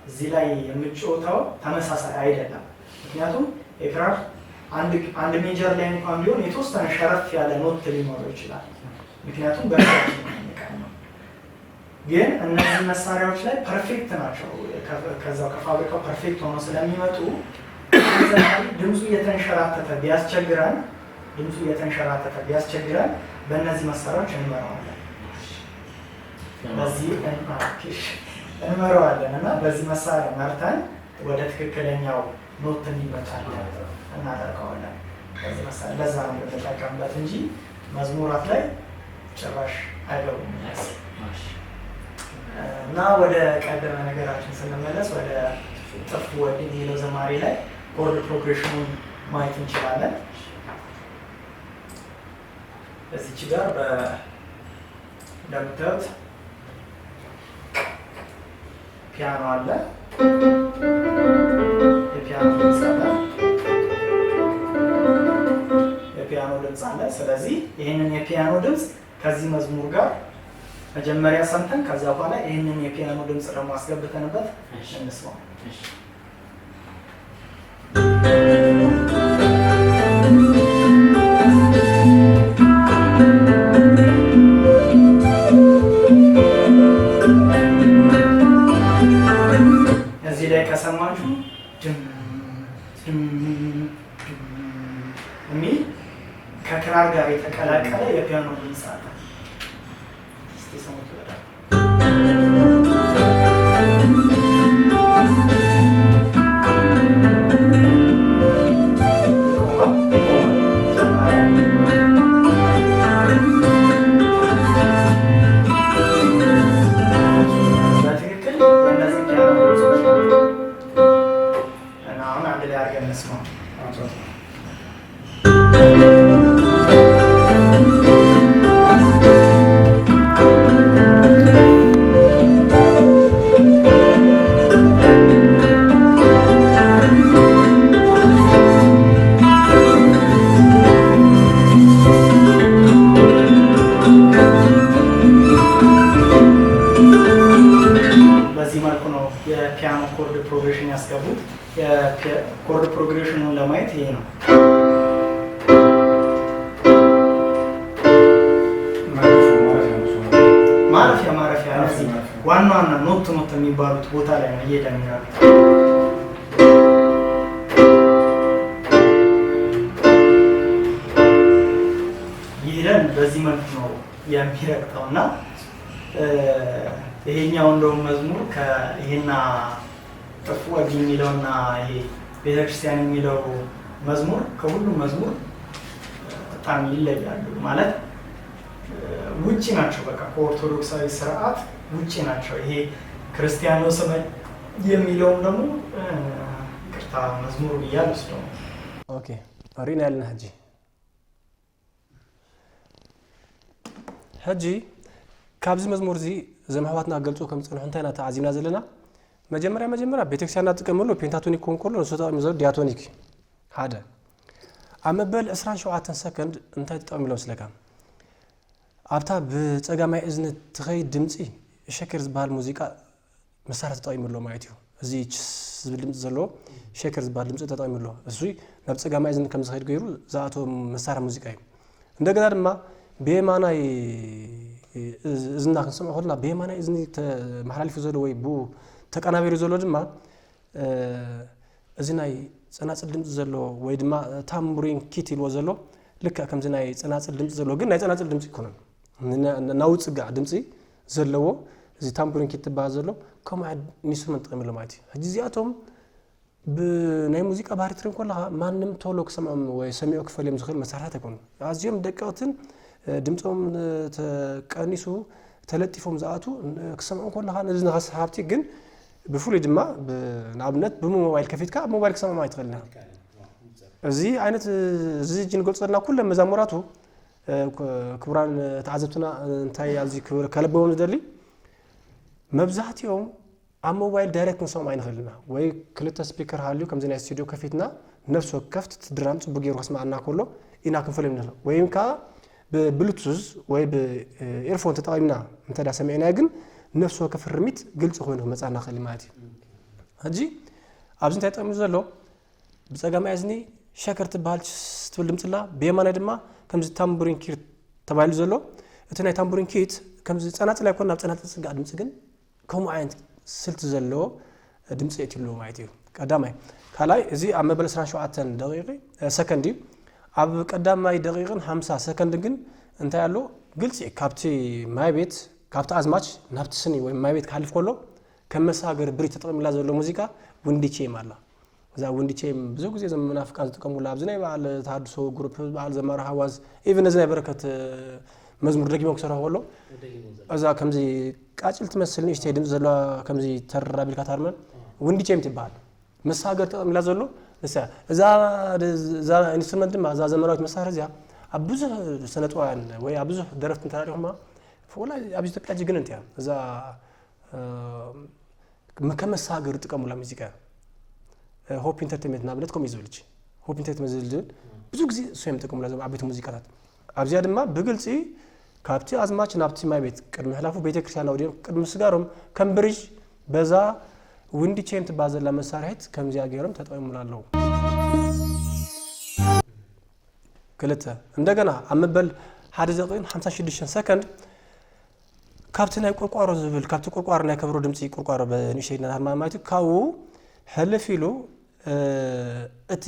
እዚህ ላይ የምጮተው ተመሳሳይ አይደለም። ምክንያቱም የክራር አንድ ሜጀር ላይ እንኳን ቢሆን የተወሰነ ሸረፍ ያለ ኖት ሊኖረው ይችላል። ምክንያቱም በክራር ነው። ግን እነዚህ መሳሪያዎች ላይ ፐርፌክት ናቸው። ከዛው ከፋብሪካው ፐርፌክት ሆኖ ስለሚመጡ ድምፁ እየተንሸራተተ ቢያስቸግረን በእነዚህ መሳሪያዎች እንመራዋለን። እና በዚህ መሳሪያ መርተን ወደ ትክክለኛው ኖት እንዲመጣለን እናደርገዋለን። በዚህ መሳሪያ ለዛ ነው የምንጠቀምበት እንጂ መዝሙራት ላይ ጭራሽ አይገቡም። እና ወደ ቀደመ ነገራችን ስንመለስ ወደ ጥፉ ወዲ የሚለው ዘማሬ ላይ ኮርድ ፕሮግሬሽኑን ማየት እንችላለን። እዚች ጋር እንደምታዩት ፒያኖ አለ፣ የፒያኖ ድምፅ አለ። ስለዚህ ይህንን የፒያኖ ድምፅ ከዚህ መዝሙር ጋር መጀመሪያ ሰምተን ከዛ በኋላ ይህንን የፒያኖ ድምፅ ደግሞ አስገብተንበት እንስማው። እዚህ ላይ ከሰማችሁ የሚል ከክራር ጋር የተቀላቀለ የፒያኖ ድምፅ አለ። እስቲ ሰሙት ይወዳል። በትክክል በእነዚህ ፒያኖ ድምፆች እና አሁን አንድ ላይ አድርገን እንስማው። በዚህ መልኩ ነው የፒያኖ ኮርድ ፕሮግሬሽን ያስገቡት። የኮርድ ፕሮግሬሽኑን ለማየት ይሄ ነው። ኖት ኖት የሚባሉት ቦታ ላይ ነው እየሄደ የሚረግጠው። ይሄን በዚህ መልኩ ነው የሚረግጠውና ይሄኛው እንደውም መዝሙር ከይሄና ጥፉ ወግ የሚለውና ይሄ ቤተክርስቲያን የሚለው መዝሙር ከሁሉም መዝሙር በጣም ይለያሉ። ማለት ውጪ ናቸው፣ በቃ ከኦርቶዶክሳዊ ስርዓት ውጪ ናቸው። ይሄ ክርስቲያኖ ሰማይ የሚለውም ደግሞ ቅርታ መዝሙሩ ብያለሁ ነው። ኦኬ አሪና ያልና ሕጂ ካብዚ መዝሙር እዚ ዘመሕዋትና ገልጾ ከም ፅንሑ እንታይና ተዓዚምና ዘለና መጀመሪያ ቤተክርስቲያንና ጥቀመሉ ፔንታቶኒክ ኮንኮሎ ንሱ ተጠቂሙ ዘሎ ዲያቶኒክ ሓደ ኣብ መበል 27 ሰከንድ እንታይ ተጠቂሙሎም ስለካ ኣብታ ብፀጋማይ እዝኒ ትኸይድ ድምፂ ሸከር ዝበሃል ሙዚቃ መሳርሒ ተጠቂሙሎ ማለት እዩ። እዚ ዝብል ድምፂ ዘለዎ ሸከር ዝበሃል ድምፂ ተጠቂሙሎ እሱ ናብ ፀጋማይ እዝኒ ከም ዝኸይድ ገይሩ ዝኣተወ መሳርሒ ሙዚቃ እዩ። እንደገና ድማ ብየማናይ እዝና ክንሰምዖ ከለና ብየማናይ እዝኒ ተመሓላሊፉ ዘሎ ወይ ብኡ ተቀናቢሩ ዘሎ ድማ እዚ ናይ ፀናፅል ድምፂ ዘለዎ ወይ ድማ ታምቡሪን ኪት ኢልዎ ዘሎ ልክዕ ከምዚ ናይ ፀናፅል ድምፂ ዘለዎ ግን ናይ ፀናፅል ድምፂ ይኮነን ናውፅጋዕ ድምፂ ዘለዎ እዚ ታምቡሪን ኪት ትበሃል ዘሎ ከምኡ ኢንስትሩመንት ጠቂሙሎ ማለት እዩ። ሕጂ እዚኣቶም ብናይ ሙዚቃ ባህሪ ትሪኢ ከለኻ ማንም ቶሎ ክሰምዖም ወይ ሰሚዑ ክፈልዮም ዝኽእል መሳርሕታት ኣይኮኑን። ኣዝዮም ደቀቕትን ድምፆም ተቀኒሱ ተለጢፎም ዝኣቱ ክሰምዑ ከለኻ ነዚ ንኸስሓብቲ ግን ብፍሉይ ድማ ንኣብነት ብሞባይል ከፊትካ ኣብ ሞባይል ክሰምዖም ኣይትኽእልና። እዚ ዓይነት እዚ ንገልፆ ዘለና ኩሎም መዛሙራቱ ክቡራን ተዓዘብትና እንታይ ኣብዚ ከለበቦም ዝደሊ መብዛሕትኦም ኣብ ሞባይል ዳይሬክት ክንሰምዖም ኣይንኽእልና ወይ ክልተ ስፒከር ሃልዩ ከምዚ ናይ ስቱድዮ ከፊትና ነፍሲ ወከፍ ድራም ፅቡቅ ገይሩ ከስማዓና ከሎ ኢና ክንፈልዮም ንኽእል ወይም ከዓ ብብሉቱዝ ወይ ብኤርፎን ተጠቂምና እንተዳ ሰሚዕና ግን ነፍሲ ወከፍ ርሚት ግልፂ ኮይኑ ክመፃና ክእል ማለት እዩ። ሕጂ ኣብዚ እንታይ ጠቂሙ ዘሎ ብፀጋማይ እዝኒ ሸከር ትበሃል ትብል ድምፅላ ብየማናይ ድማ ከምዚ ታምቡሪን ኪት ተባሂሉ ዘሎ እቲ ናይ ታምቡሪን ኪት ከምዚ ፀናፅል ኣይኮን ናብ ፀናፅል ፅጋዕ ድምፂ ግን ከምኡ ዓይነት ስልቲ ዘለዎ ድምፂ የትብልዎ ማለት እዩ። ቀዳማይ ካልኣይ እዚ ኣብ መበል 27 ደቂቕ ሰከንድ እዩ። ኣብ ቀዳማይ ደቂቕን 50 ሰከንድ ግን እንታይ ኣሎ ግልፂ ካብቲ ማይ ቤት ካብቲ ኣዝማች ናብቲ ስኒ ወይ ማይ ቤት ክሓልፍ ከሎ ከም መሳገር ብሪ ተጠቂሙላ ዘሎ ሙዚቃ ውንዲቼም ኣላ። እዛ ውንዲቼም ብዙ ግዜ ዘም መናፍቃን ዝጥቀሙላ ኣብዚ ናይ በዓል ተሃድሶ ግሩፕ በዓል ዘማሪ ሓዋዝ ኢቭን እዚ ናይ በረከት መዝሙር ደጊሞም ክሰርሑ ከሎ እዛ ከምዚ ቃጭል ትመስል ንእሽተይ ድምፂ ዘለዋ ከምዚ ተራቢልካ ታርመን ውንዲቼም ትበሃል መሳገር ተጠቂሙላ ዘሎ እዛ ኢንስትሩመንት ድማ እዛ ዘመናዊት መሳርሒ እዚኣ ኣብ ብዙሕ ሰነጥዋያን ወይ ኣብ ብዙሕ ደረፍቲ እንተራሪኹማ ወላሂ ኣብዚ ኢትዮጵያ ጅግን እንቲያ እዛ ከመሳገር ይጥቀሙላ ሙዚቃ ሆፕ ኢንተርቴንመንት ናብለት ከምኡ ዝብል ሆፕ ኢንተርቴንመንት ዝብል ብዙ ግዜ እሶም ይጥቀሙላ ዞም ዓበይቲ ሙዚቃታት ኣብዚያ ድማ ብግልፂ ካብቲ ኣዝማች ናብቲ ማይ ቤት ቅድሚ ሕላፉ ቤተክርስትያን ኣውዲዮም ቅድሚ ስጋሮም ከም ብሪጅ በዛ ውንዲቼም ትበሃል ዘላ መሳርሒት ከምዚኣ ገይሮም ተጠቂሙላ ኣለዉ። ክልተ እንደገና ኣብ መበል 1 ደቂቕን 56 ሰከንድ ካብቲ ናይ ቆርቋሮ ዝብል ካብቲ ቆርቋሮ ናይ ከብሮ ድምፂ ቆርቋሮ በንእሽተይ ናርማ ማለት እዩ ካብኡ ሕልፍ ኢሉ እቲ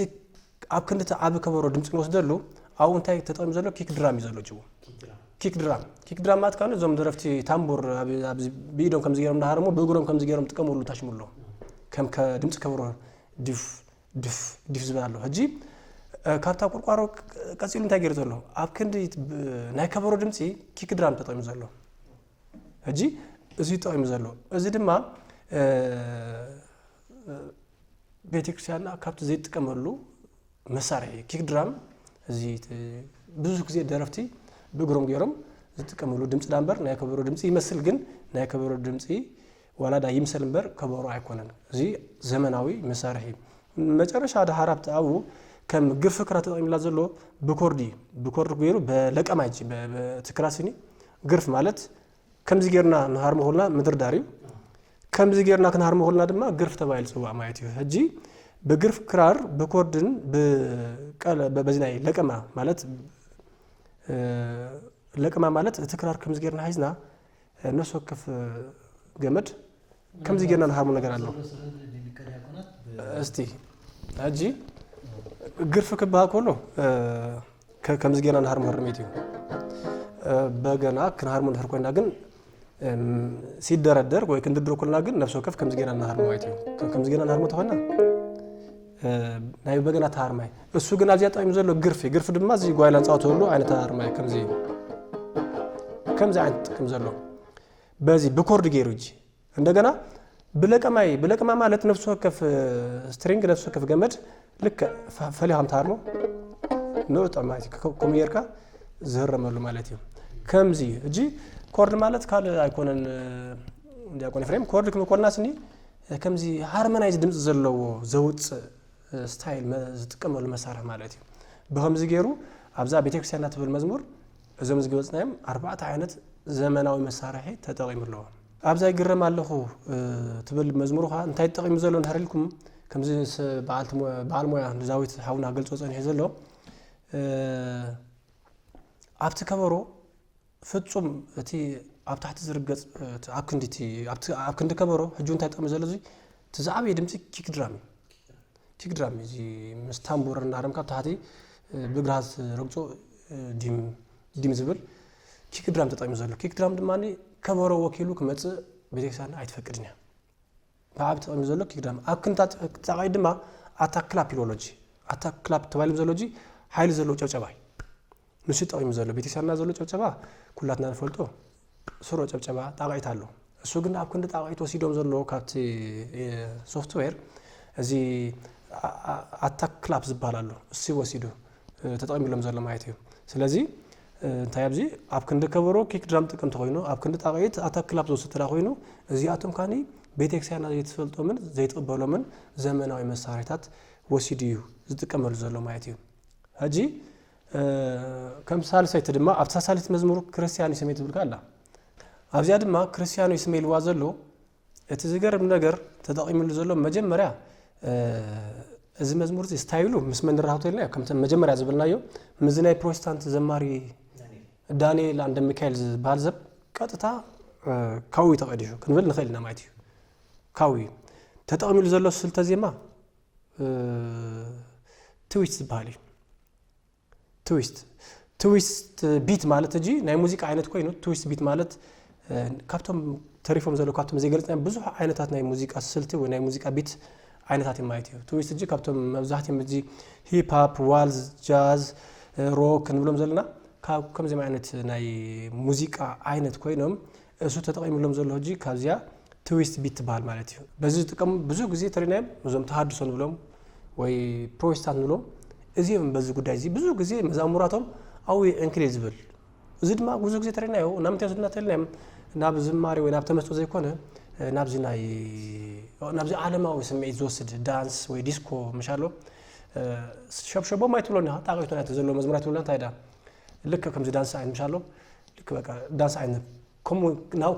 ኣብ ክንዲ ዓብ ከበሮ ድምፂ ንወስደሉ ኣብኡ እንታይ ተጠቂሙ ዘሎ ኪክ ድራም እዩ ዘሎ ጅቡ ኪክ ድራም ማለት ካኑ እዞም ደረፍቲ ታምቡር ብኢዶም ከምዚ ገይሮም እንዳሃርሞ ብእግሮም ከምዚ ገይሮም ጥቀመሉ ታሽሙሎ ከም ድምፂ ከብሮ ድፍ ድፍ ድፍ ዝብል ኣሎ። ሕጂ ካብታ ቆርቋሮ ቀፂሉ እንታይ ገይሩ ዘሎ ኣብ ክንዲ ናይ ከበሮ ድምፂ ኪክ ድራም ተጠቂሙ ዘሎ። ሕጂ እዚ ተጠቂሙ ዘሎ እዚ ድማ ቤተክርስትያንና ካብቲ ዘይጥቀመሉ መሳርሒ ኪክ ድራም እዚ ብዙሕ ግዜ ደረፍቲ ብእግሮም ገይሮም ዝጥቀመሉ ድምፂ ዳንበር ናይ ከበሮ ድምፂ ይመስል ግን ናይ ከበሮ ድምፂ ዋላዳ ይምሰል እምበር ከበሮ ኣይኮነን። እዚ ዘመናዊ መሳርሒ መጨረሻ ዳሃር ኣብቲ ኣብኡ ከም ግርፊ ክራ ተጠቂሙላ ዘሎ ብኮርዲ ገይሩ በለቀማ ይጂ በትክራሲኒ ግርፍ ማለት ከምዚ ገይርና ንሃርሞ ከለና ምድርዳር እዩ ከምዚ ገይርና ክንሃርሞ ከለና ድማ ግርፍ ተባሂሉ ፅዋዕ ማለት እዩ። ሕጂ ብግርፍ ክራር ብኮርድን በዚ ናይ ለቀማ ማለት እቲ ክራር ከምዚ ገይርና ሒዝና ነፍሲ ወከፍ ገመድ ከምዚ ጌርና ንሃርሞ ነገር አለው እስቲ አጂ ግርፍ ክባል ኮሎ ከምዚ ጌርና ንሃርሞ ህርሜት እዩ በገና ክንሃርሞ ንህርኮና ግን ሲደረደር ወይ ክንድድሮ ኮልና ግን ነፍስ ወከፍ ከምዚ ጌርና ንሃርሞ ማለት እዩ ከምዚ ጌርና ንሃርሞ ተሆና ናይ በገና ታርማይ እሱ ግን አዚያ ጣይም ዘሎ ግርፍ ድማ እዚ ጓይላን ጻውተሉ አይነት ታርማይ ከምዚ አይነት ጥቅም ዘሎ በዚ በኮርድ ጌሩጂ እንደገና ብለቀማ ማለት ነፍስ ወከፍ ስትሪንግ ነፍስ ወከፍ ገመድ ልክ ፈሊሃም ታርሞ ነው ጣማይ ኮሚየርካ ዘረመሉ ማለት እዩ ከምዚ እጂ ኮርድ ማለት ካለ አይኮነን እንዲያቆን ፍሬም ኮርድ ኮርናስኒ ከምዚ ሃርሞናይዝ ድምጽ ዘለዎ ዘውጽ ስታይል ዝጥቀመሉ መሳርሒ ማለት እዩ በከምዚ ጌሩ አብዛ ቤተክርስቲያናት ትብል መዝሙር እዞም ዝገበጽናዮም 4 አይነት ዘመናዊ መሳርሒ ተጠቂምለው አብዛ ይግረም አለኹ ትብል መዝሙሩኻ እንታይ ተጠቂሙ ዘሎ እንሃርልኩም ከምዚ በዓል ሞያ ዛዊት ሓውና ገልጾ ጸንሕ ዘሎ ኣብቲ ከበሮ ፍጹም እቲ ኣብ ታሕቲ ዝርገጽ ኣብክንዲቲ ኣብ ክንዲ ከበሮ ሕጁ እንታይ ተጠቂሙ ዘሎ እዚ ትዛዕበየ ድምጺ ኪክ ድራም እዚ ምስታምቡር እናረም ካብ ታሕቲ ብግራት ረግጾ ዲም ዝብል ኪክ ድራም ተጠቂሙ ዘሎ ኪክ ድራም ድማኒ ከበሮ ወኪሉ ክመጽእ ቤተክርስቲያን አይትፈቅድን እያ ባብ ተጠቂሙ ዘሎ ኪክ ድራም ኣብ ክንታት ተጻቃይ ድማ አታክላፕ ኢሎሎጂ አታክላፕ ተባይሉ ዘሎጂ ኃይል ዘሎ ጨብጨባይ ንሱ ተጠቂሙ ዘሎ ቤተክርስቲያንና ዘሎ ጨብጨባ ኩላትና ንፈልጦ ስሮ ጨብጨባ ጣቃይት አሎ እሱ ግን ኣብ ክንዲ ጣቃይት ወሲዶም ዘሎ ካብቲ ሶፍትዌር እዚ አታክላፕ ዝባላሉ እሱ ወሲዱ ተጠቂሙሎም ዘሎ ማለት እዩ ስለዚ እንታይ ኣብዚ ኣብ ክንዲ ከበሮ ኪክ ድራም ጥቅም ተኮይኑ ኣብ ክንዲ ጣቃይት አታክላፕ ዝወስድራ ኮይኑ እዚኣቶም ካኒ ቤተክርስቲያንና ዘይተፈልጦምን ዘይተቀበሎምን ዘመናዊ መሳርሒታት ወሲዱ እዩ ዝጥቀመሉ ዘሎ ማለት እዩ ሕጂ ከም ሳልሳይት ድማ ኣብ ሳልሳይት መዝሙር ክርስቲያን ይስሜት ዝብል ካላ ኣብዚያ ድማ ክርስቲያኖ ይስሜልዋ ዘሎ እቲ ዝገርም ነገር ተጠቂሙሉ ዘሎ መጀመርያ እዚ መዝሙር እዚ ስታይሉ ምስ መንራውተልና ከም መጀመርያ ዝብልናዮ ምዝናይ ፕሮቴስታንት ዘማሪ ዳንኤል አንደ ሚካኤል ዝባል ዘብ ቀጥታ ካዊ ተቀዲሹ ክንብል ንኽእልና ማለት እዩ ካዊ ተጠቂሙሉ ዘሎ ስልተ ዜማ ትዊስት ዝባል ትዊስት ቢት ማለት እጂ ናይ ሙዚቃ አይነት ኮይኑ ትዊስት ቢት ማለት ካብቶም ተሪፎም ዘሎ ካብቶም ዘይገልጽና ብዙሕ ዓይነታት ናይ ሙዚቃ ስልቲ ወይ ናይ ሙዚቃ ቢት ዓይነታት ማለት እዩ ትዊስት እጂ ካብቶም መብዛሕትኦም እጂ ሂፕ ሆፕ ዋልዝ ጃዝ ሮክ ንብሎም ዘለና ካብ ከምዚ ዓይነት ናይ ሙዚቃ አይነት ኮይኖም እሱ ተጠቂሙሎም ዘሎ እጂ ካብዚያ ትዊስት ቢት ትባል ማለት እዩ በዚ ጥቅም ብዙ ግዜ ተሪናዮም እዞም ተሐድሶ ንብሎም ወይ ፕሮቴስታንት ንብሎም እዚም በዚ ጉዳይ እዚ ብዙ ግዜ መዛሙራቶም አው እንክሌዝ ዝብል እዚ ድማ ብዙ ግዜ ተሪናዮ ናምንታይ ዝናተልናዮም ናብ ዝማሪ ወይ ናብ ተመስጦ ዘይኮነ ናብዚ ዓለማዊ ስምዒት ዝወስድ ዳንስ ወይ ዲስኮ መሻሎ ሸብሸቦ ማይትብሎና ጣቃይቶና ተዘሎ መዝሙራት ብሎና ታይዳ ልክ ከምዚ ዳንስ አይነት መሻሎ ልክ በቃ ዳንስ አይነት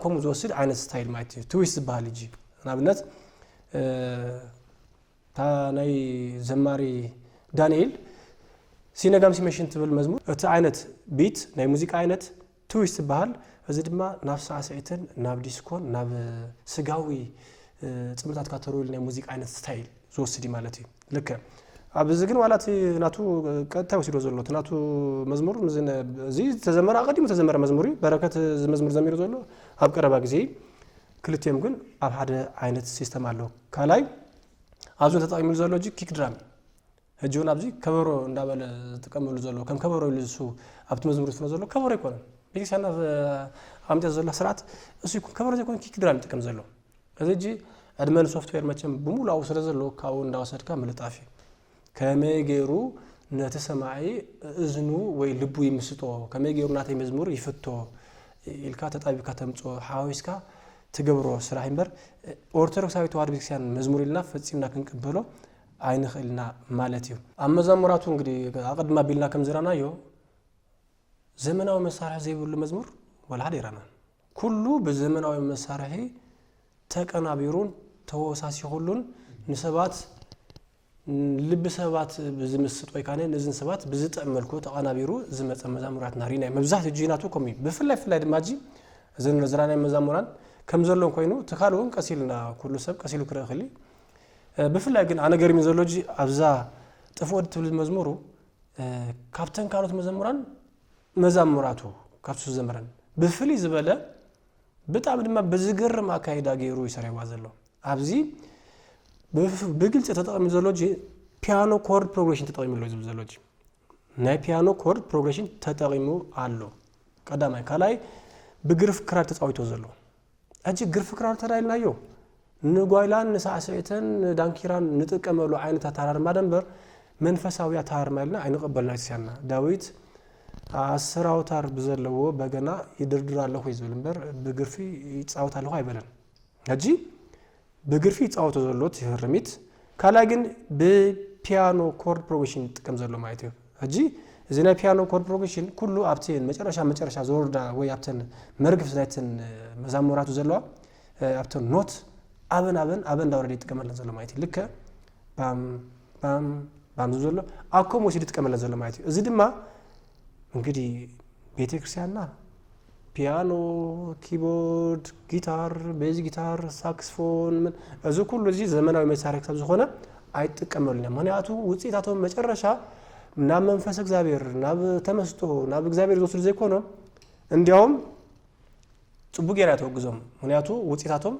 ኮሙ ዝወስድ አይነት ስታይል ማለት እዩ ትዊስት ዝባል እጂ ናብነት ታ ናይ ዘማሪ ዳንኤል ሲነጋም ሲመሽን ትብል መዝሙር እቲ አይነት ቢት ናይ ሙዚቃ አይነት ትዊስት ዝባል እዚ ድማ ናብ ሳዕስዒትን ናብ ዲስኮን ናብ ስጋዊ ጽምታት ካተሩል ናይ ሙዚቃ አይነት ስታይል ዝወስድ ማለት እዩ ልክ ኣብዚ ግን ዋላት ናቱ ቀጥታ ወሲዶ ዘሎ ናቱ መዝሙር እዚ ተዘመረ ቀዲሙ ተዘመረ መዝሙሪ በረከት መዝሙር ዘሚሩ ዘሎ ኣብ ቀረባ ግዜ ክልቲኦም ግን ኣብ ሓደ አይነት ሲስተም አለው ካላይ አዙ ተጠቂሙሉ ዘሎ እጂ ኪክ ድራም ህጁን ኣብዚ ከበሮ እንዳበለ ተቀመሉ ዘሎ ከም ከበሮ ይልሱ ኣብቲ መዝሙር ዝፍኖ ዘሎ ከበሮ ይኮን ቤተክርስቲያን አምጤ ዘሎ ስርዓት እሱ ይኮን ከበሮ ዘይኮን ኪክ ድራም ተቀም ዘሎ እዚ አድመን ሶፍትዌር መቸም በሙሉ አውሰደ ዘሎ ካው እንዳወሰድካ መልጣፊ ከመገሩ ነተሰማይ እዝኑ ወይ ልቡ ይምስጦ ከመገሩ ናተይ መዝሙር ይፍቶ ኢልካ ተጣቢካ ተምጾ ሓዊስካ ትገብሮ ስራሕ ይምበር ኦርቶዶክሳዊ ተዋህዶ ቤተክርስቲያን መዝሙር ኢልና ፈጺምና ክንቀበሎ አይንኽልና ማለት እዩ ኣብ መዝሙራቱ እንግዲህ አቀድማ ቢልና ከም ዝራናዮ ዘመናዊ መሳርሒ ዘይብሉ መዝሙር ወላ ሀዲራና ኩሉ በዘመናዊ መሳርሒ ተቀናቢሩን ተወሳሲሁሉን ንሰባት ልብ ሰባት ብዝመስጥ ወይ ካነ ነዝን ሰባት ብዝጠመልኩ ተቀናቢሩ ዝመጸ መዛሙራት ናሪና መብዛሕት ጂናቱ ኮሚ በፍላይ ድማጂ ዘን ዝራና መዛሙራን ከም ዘሎን ኮይኑ ተካልውን ቀሲልና ኩሉ ሰብ ቀሲሉ ክረአ ክሊ ብፍላይ ግን ኣነ ገርሚ ዘሎጂ ኣብዛ ጥፍኦት ትብል መዝሙሩ ካብተን ካልኦት መዘሙራን መዛሙራቱ ካብሱ ዘመረን ብፍሊ ዝበለ በጣም ድማ በዝገርም አካይዳ ገይሩ ይሰራይዋ ዘሎ ኣብዚ በግልጽ ተጠቅሚ ዘሎጂ ፒያኖ ኮርድ ፕሮግሬሽን ተጠቅሚ ዘሎጂ ናይ ፒያኖ ኮርድ ፕሮግሬሽን ተጠቅሙ አሎ ቀዳማይ ካላይ በግርፍ ክራር ተጻዊቶ ዘሎ አጂ ግርፍ ክራር ተራይልናዮ ንጓይላን ንሳዕሰይተን ዳንኪራን ንጥቀመሉ አይነት አታራር ማደንበር መንፈሳዊ አታራር ማይልና አይንቀበልና ይስያና ዳዊት አስራውታር በዘለዎ በገና ይድርድራለሁ ይዝብልምበር በግርፊ ይጻወታለሁ አይበለን አጂ በግርፊ ይጻወቶ ዘሎት ይርሚት ካላይ ግን በፒያኖ ኮርድ ፕሮግሬሽን ጥቅም ዘሎ ማለት ነው አጂ እዚና ፒያኖ ኮርድ ፕሮግሬሽን ኩሉ አብቴን መጨረሻ ዞርዳ ወይ አብተን መርግፍ ዝናይተን መዛሙራቱ ዘለዋ አብተን ኖት አበን ዳውረድ ይጥቀመለን ዘሎ ማለት ልከ ባም ዘሎ አኮም ወሲድ ይጥቀመለን ዘሎ ማለት እዚ ድማ እንግዲህ ቤተክርስቲያንና ፒያኖ ኪቦርድ ጊታር ቤዝ ጊታር ሳክስፎን እዚ ኩሉ እዚ ዘመናዊ መሳሪያ ካብ ዝኾነ አይጥቀመሉና ምክንያቱ ውጽኢታቶም መጨረሻ ናብ መንፈስ እግዚአብሔር ናብ ተመስጦ ናብ እግዚአብሔር ዝወስድ ዘይኮነ እንዲያውም ጽቡቅ ገራ ተወግዞም ምክንያቱ ውጽኢታቶም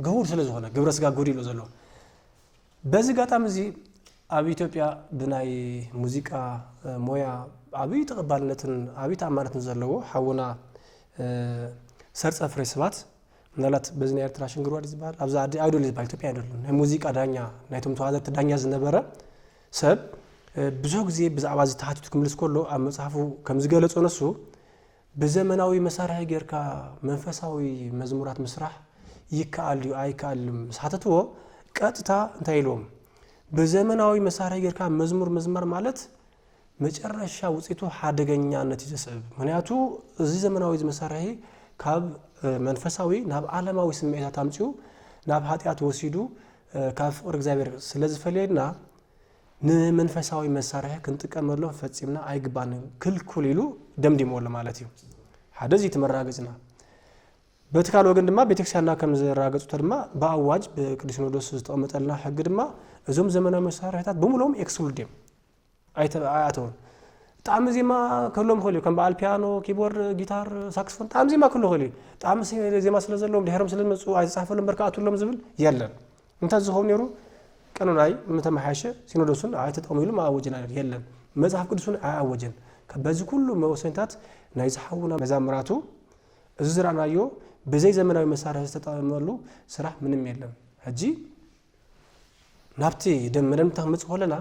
ገውር ስለዝሆነ ግብረ ስጋ ጎዲሎ ዘሎ በዚህ ጋጣም እዚ ኣብ ኢትዮጵያ ብናይ ሙዚቃ ሞያ አብይ ተቀባልነትን አብይ ተአማነትን ዘለዎ ሐውና ሰርጸ ፍሬ ስባት ምናልባት በዝና ኤርትራ ሽንግሯል ይዝባል አብዛ አይዶል ይዝባል ኢትዮጵያ አይዶል ነው ሙዚቃ ዳኛ ናይቶም ተዋዘት ዳኛ ዝነበረ ሰብ ብዙ ጊዜ ብዛዕባ ዝተሓቲቱ ክምልስ ከሎ ኣብ መጽሐፉ ከም ዝገለጾ ነሱ በዘመናዊ መሳሪያ ጌርካ መንፈሳዊ መዝሙራት መስራሕ ይካአል አይካልም ሳተትዎ ቀጥታ እንታይሎም በዘመናዊ መሳሪያ ጌርካ መዝሙር ማለት መጨረሻ ውጽኢቱ ሓደገኛነት ይዘሰብ ምክንያቱ እዚ ዘመናዊ መሳሪያ ካብ መንፈሳዊ ናብ ዓለማዊ ስሜታት አምጪው ናብ ኃጢአት ወሲዱ ካብ ፍቅር እግዚአብሔር ስለዝፈልየና ንመንፈሳዊ መሳሪያ ክንጥቀመሎ ፈጽምና አይግባን ክልኩል ይሉ ደምዲሞለ ማለት እዩ ሓደዚ ተመራገጽና በትካል ወገን ድማ ቤተክርስቲያንና ከም ዘራገጹት ድማ በአዋጅ በቅዱስ ሲኖዶስ ዝተቀመጠልና ሕግ ድማ እዞም ዘመናዊ መሳሪያታት በሙሉም ኤክስክሉዲም አይተውን ጣም ዜማ ከሎም ሆሊ ከም በአል ፒያኖ ኪቦርድ ጊታር ሳክስፎን ጣም ዜማ ከሎ ሆሊ ጣም ዜማ ስለዘለዎም ድሕሮም ስለመጹ አይጻፈሎም በርካቱሎም ዝብል የለን እንታ ዝሆን ነሩ ቀኑናይ መተማሐሸ ሲኖዶስን አይተጠቅሙሉ ማአወጅና የለን መጽሐፍ ቅዱስን አያወጀን ከበዚህ ሁሉ መወሰንታት ናይ ዝሐውና መዛምራቱ እዝራናዮ በዘይ ዘመናዊ መሳሪያ ተጠቅመሉ ስራሕ ምንም የለም እጂ ናብቲ ደምረም ተመጽ ሆለና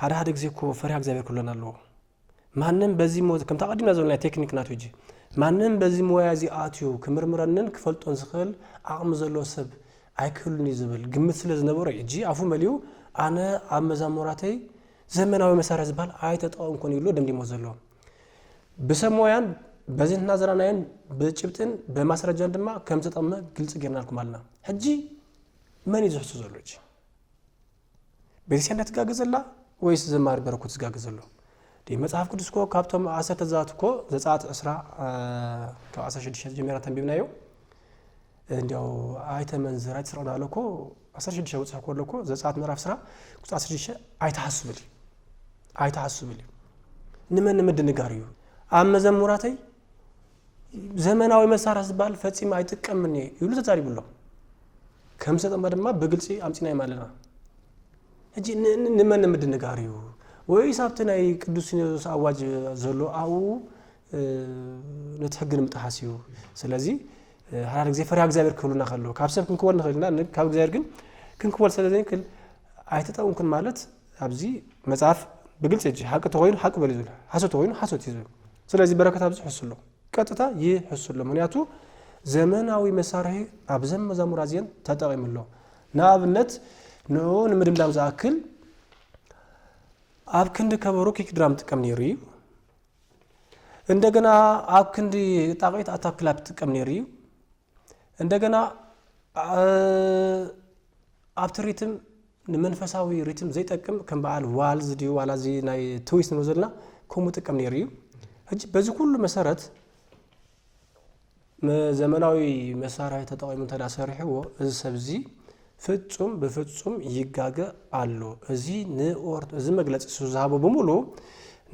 ሓደ ጊዜ እኮ ፈሪሃ እግዚአብሔር ኩለና አለው ማንንም በዚህ ሞት ከም ተቀድምና ዘውና ቴክኒክ ናቱ እጂ ማንንም በዚህ ሞያዚ አትዩ ክምርምረንን ክፈልጦን ዝኽል አቅም ዘሎ ሰብ አይክሉኒ ዝብል ግምት ስለዝነበረ እጂ አፉ መሊው አነ ኣብ መዛሙራተይ ዘመናዊ መሳሪያ ዝባል አይተጠቅምኩን ይሉ ደምዲሞ ዘሎ በሰሞያን በዚህና ዘራናየን በጭብጥን በማስረጃን ድማ ከም ተጠመ ግልጽ ገርናልኩም አለና እጂ ማን ይዘህሱ ዘሎጂ በዚህና ተጋገዘላ ወይስ ዘማር በረኩት ዝጋገዘሎ ዲ መጽሐፍ ቅዱስ ኮ ካብቶም አሰተ ዛት ኮ ዘጻት 10 ከ16 ጀመራ ተንቢብናዮ እንዲያው አይተ መንዝራት ስራውናለ ኮ 16 ወጽሐ ኮ ለኮ ዘጻት ምዕራፍ 10 ቁጥር 16 አይታሐስብል ንመን ምድንጋሪዩ አመዘሙራተይ ዘመናዊ መሳሪያ ዝባል ፈጺም አይጥቀምኒ ይሉ ተጻሪብሎ ከምሰጠማ ድማ በግልጽ አምጪናይ ማለና እጂ ንመን ምድንጋሪዩ ወይ ሳብተናይ ቅዱስ ሲኖዶስ አዋጅ ዘሎ አው ነትሕግን ምጣሐሲዩ ስለዚህ ሃራ ጊዜ ፈሪሃ እግዚአብሔር ክብሉና ካሎ ካብ ሰብ ክንክወል ንኽልና ካብ እግዚአብሔር ግን ክንክወል ስለዚህ ክል አይተጠውንኩን ማለት አብዚ መጽሐፍ በግልጽ እጂ ሐቅ ተሆይን ሐቅ በልዙ ሐሰት ተሆይን ሐሰት ይዙ ስለዚህ በረከት አብዚ ሕስሎ ቀጥታ ይሕስሎ ምክንያቱ ዘመናዊ መሳሪያ አብዘም መዛሙራዚያን ተጠቅምሎ ናብነት ነው ንምድምዳም ዝአክል ኣብ ክንድ ከበሩ ኪክ ድራም ጥቅም ነይሩ እንደገና ኣብ ክንድ ጣቂት አታክላፕ ጥቅም ነይሩ እንደገና ኣብ ትሪትም ንመንፈሳዊ ሪትም ዘይጠቅም ከም በዓል ዋልዝ ዲዩ ዋላዚ ናይ ትዊስት ነው ዘለና ኮሙ ጥቅም ነይሩ እጂ በዚህ ሁሉ መሰረት ዘመናዊ መሳሪያ ተጠቅሞ ተዳሰርሕዎ እዚ ሰብዚ ፍጹም በፍጹም ይጋገ አሎ እዚ ንኦርቶ እዚ መግለጽ ዝሃቦ በሙሉ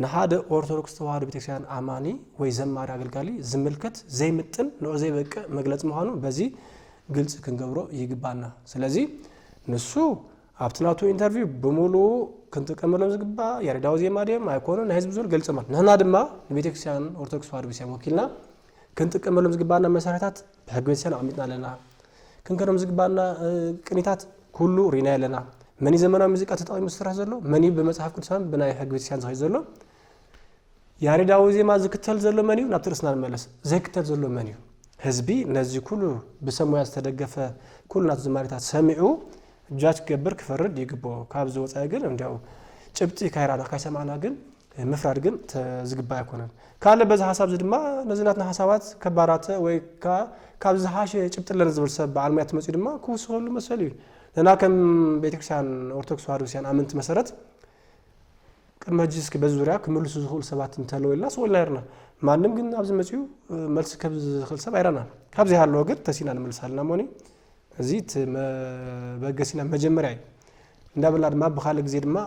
ንሓደ ኦርቶዶክስ ተዋህዶ ቤተክርስቲያን አማኒ ወይ ዘማሪ አገልጋሊ ዝምልከት ዘይምጥን ነው ዘይበቀ መግለጽ መሆኑ በዚ ግልጽ ክንገብሮ ይግባና ስለዚህ ንሱ አብትናቱ ኢንተርቪው በሙሉ ክንተቀመለው ዝግባ ያሬዳው ዜማዴም አይኮን ህዝብ ዙር ገልጽ ማለት ነና ድማ ቤተክርስቲያን ኦርቶዶክስ ተዋህዶ ቤተክርስቲያን ወኪልና ክንተቀመለው ዝግባና መሰረታት በህግ ቤተክርስቲያን አሚጥና ለና ክንከረም ዝግባና ቅኒታት ሁሉ ሪና ያለና መኒ ዘመናዊ ሙዚቃ ተጠቅሞ ስራ ዘሎ መኒ በመጽሐፍ ቅዱሳን በናይ ህግ ቤተክርስቲያን ዘይ ዘሎ ያሬዳው ዜማ ዝክተል ዘሎ መኒው ናብትርስና መለስ ዘይክተል ዘሎ መኒው ህዝቢ ነዚ ኩሉ በሰሙያ ዝተደገፈ ኩሉ ናት ዝማሪታት ሰሚዑ ጃጅ ገበር ክፈርድ ይግቦ ካብ ዝወጻይ ግን እንዲያው ጭብጢ ካይራዳ ካይሰማና ግን መፍራድ ግን ተዝግባ አይኮነን ካለ በዛ ሐሳብ ዝድማ ነዝናትና ሐሳባት ከባራተ ወይ ካብ ዝሃሽ ጭብጥ ለነዝብል ሰብ ዓለማት መጽኡ ድማ ኩስሆሉ መሰል እዩ ለና ከም ቤተክርስቲያን ኦርቶዶክስ ተዋህዶ ቤተክርስቲያን አመንት መሰረት ከመጅስ ከበዙሪያ ከመልሱ ዝሁል ሰባት እንተለውላ ሶላይርና ማንም ግን አብዝ መጽኡ መልስ ከብዝ ዝኽል ሰብ አይራና ካብዚ ያለው ግን ተሲና እንመልሳልና ሞኒ እዚት በገሲና መጀመሪያ እንዳበላ ድማ በኻለ ጊዜ ድማ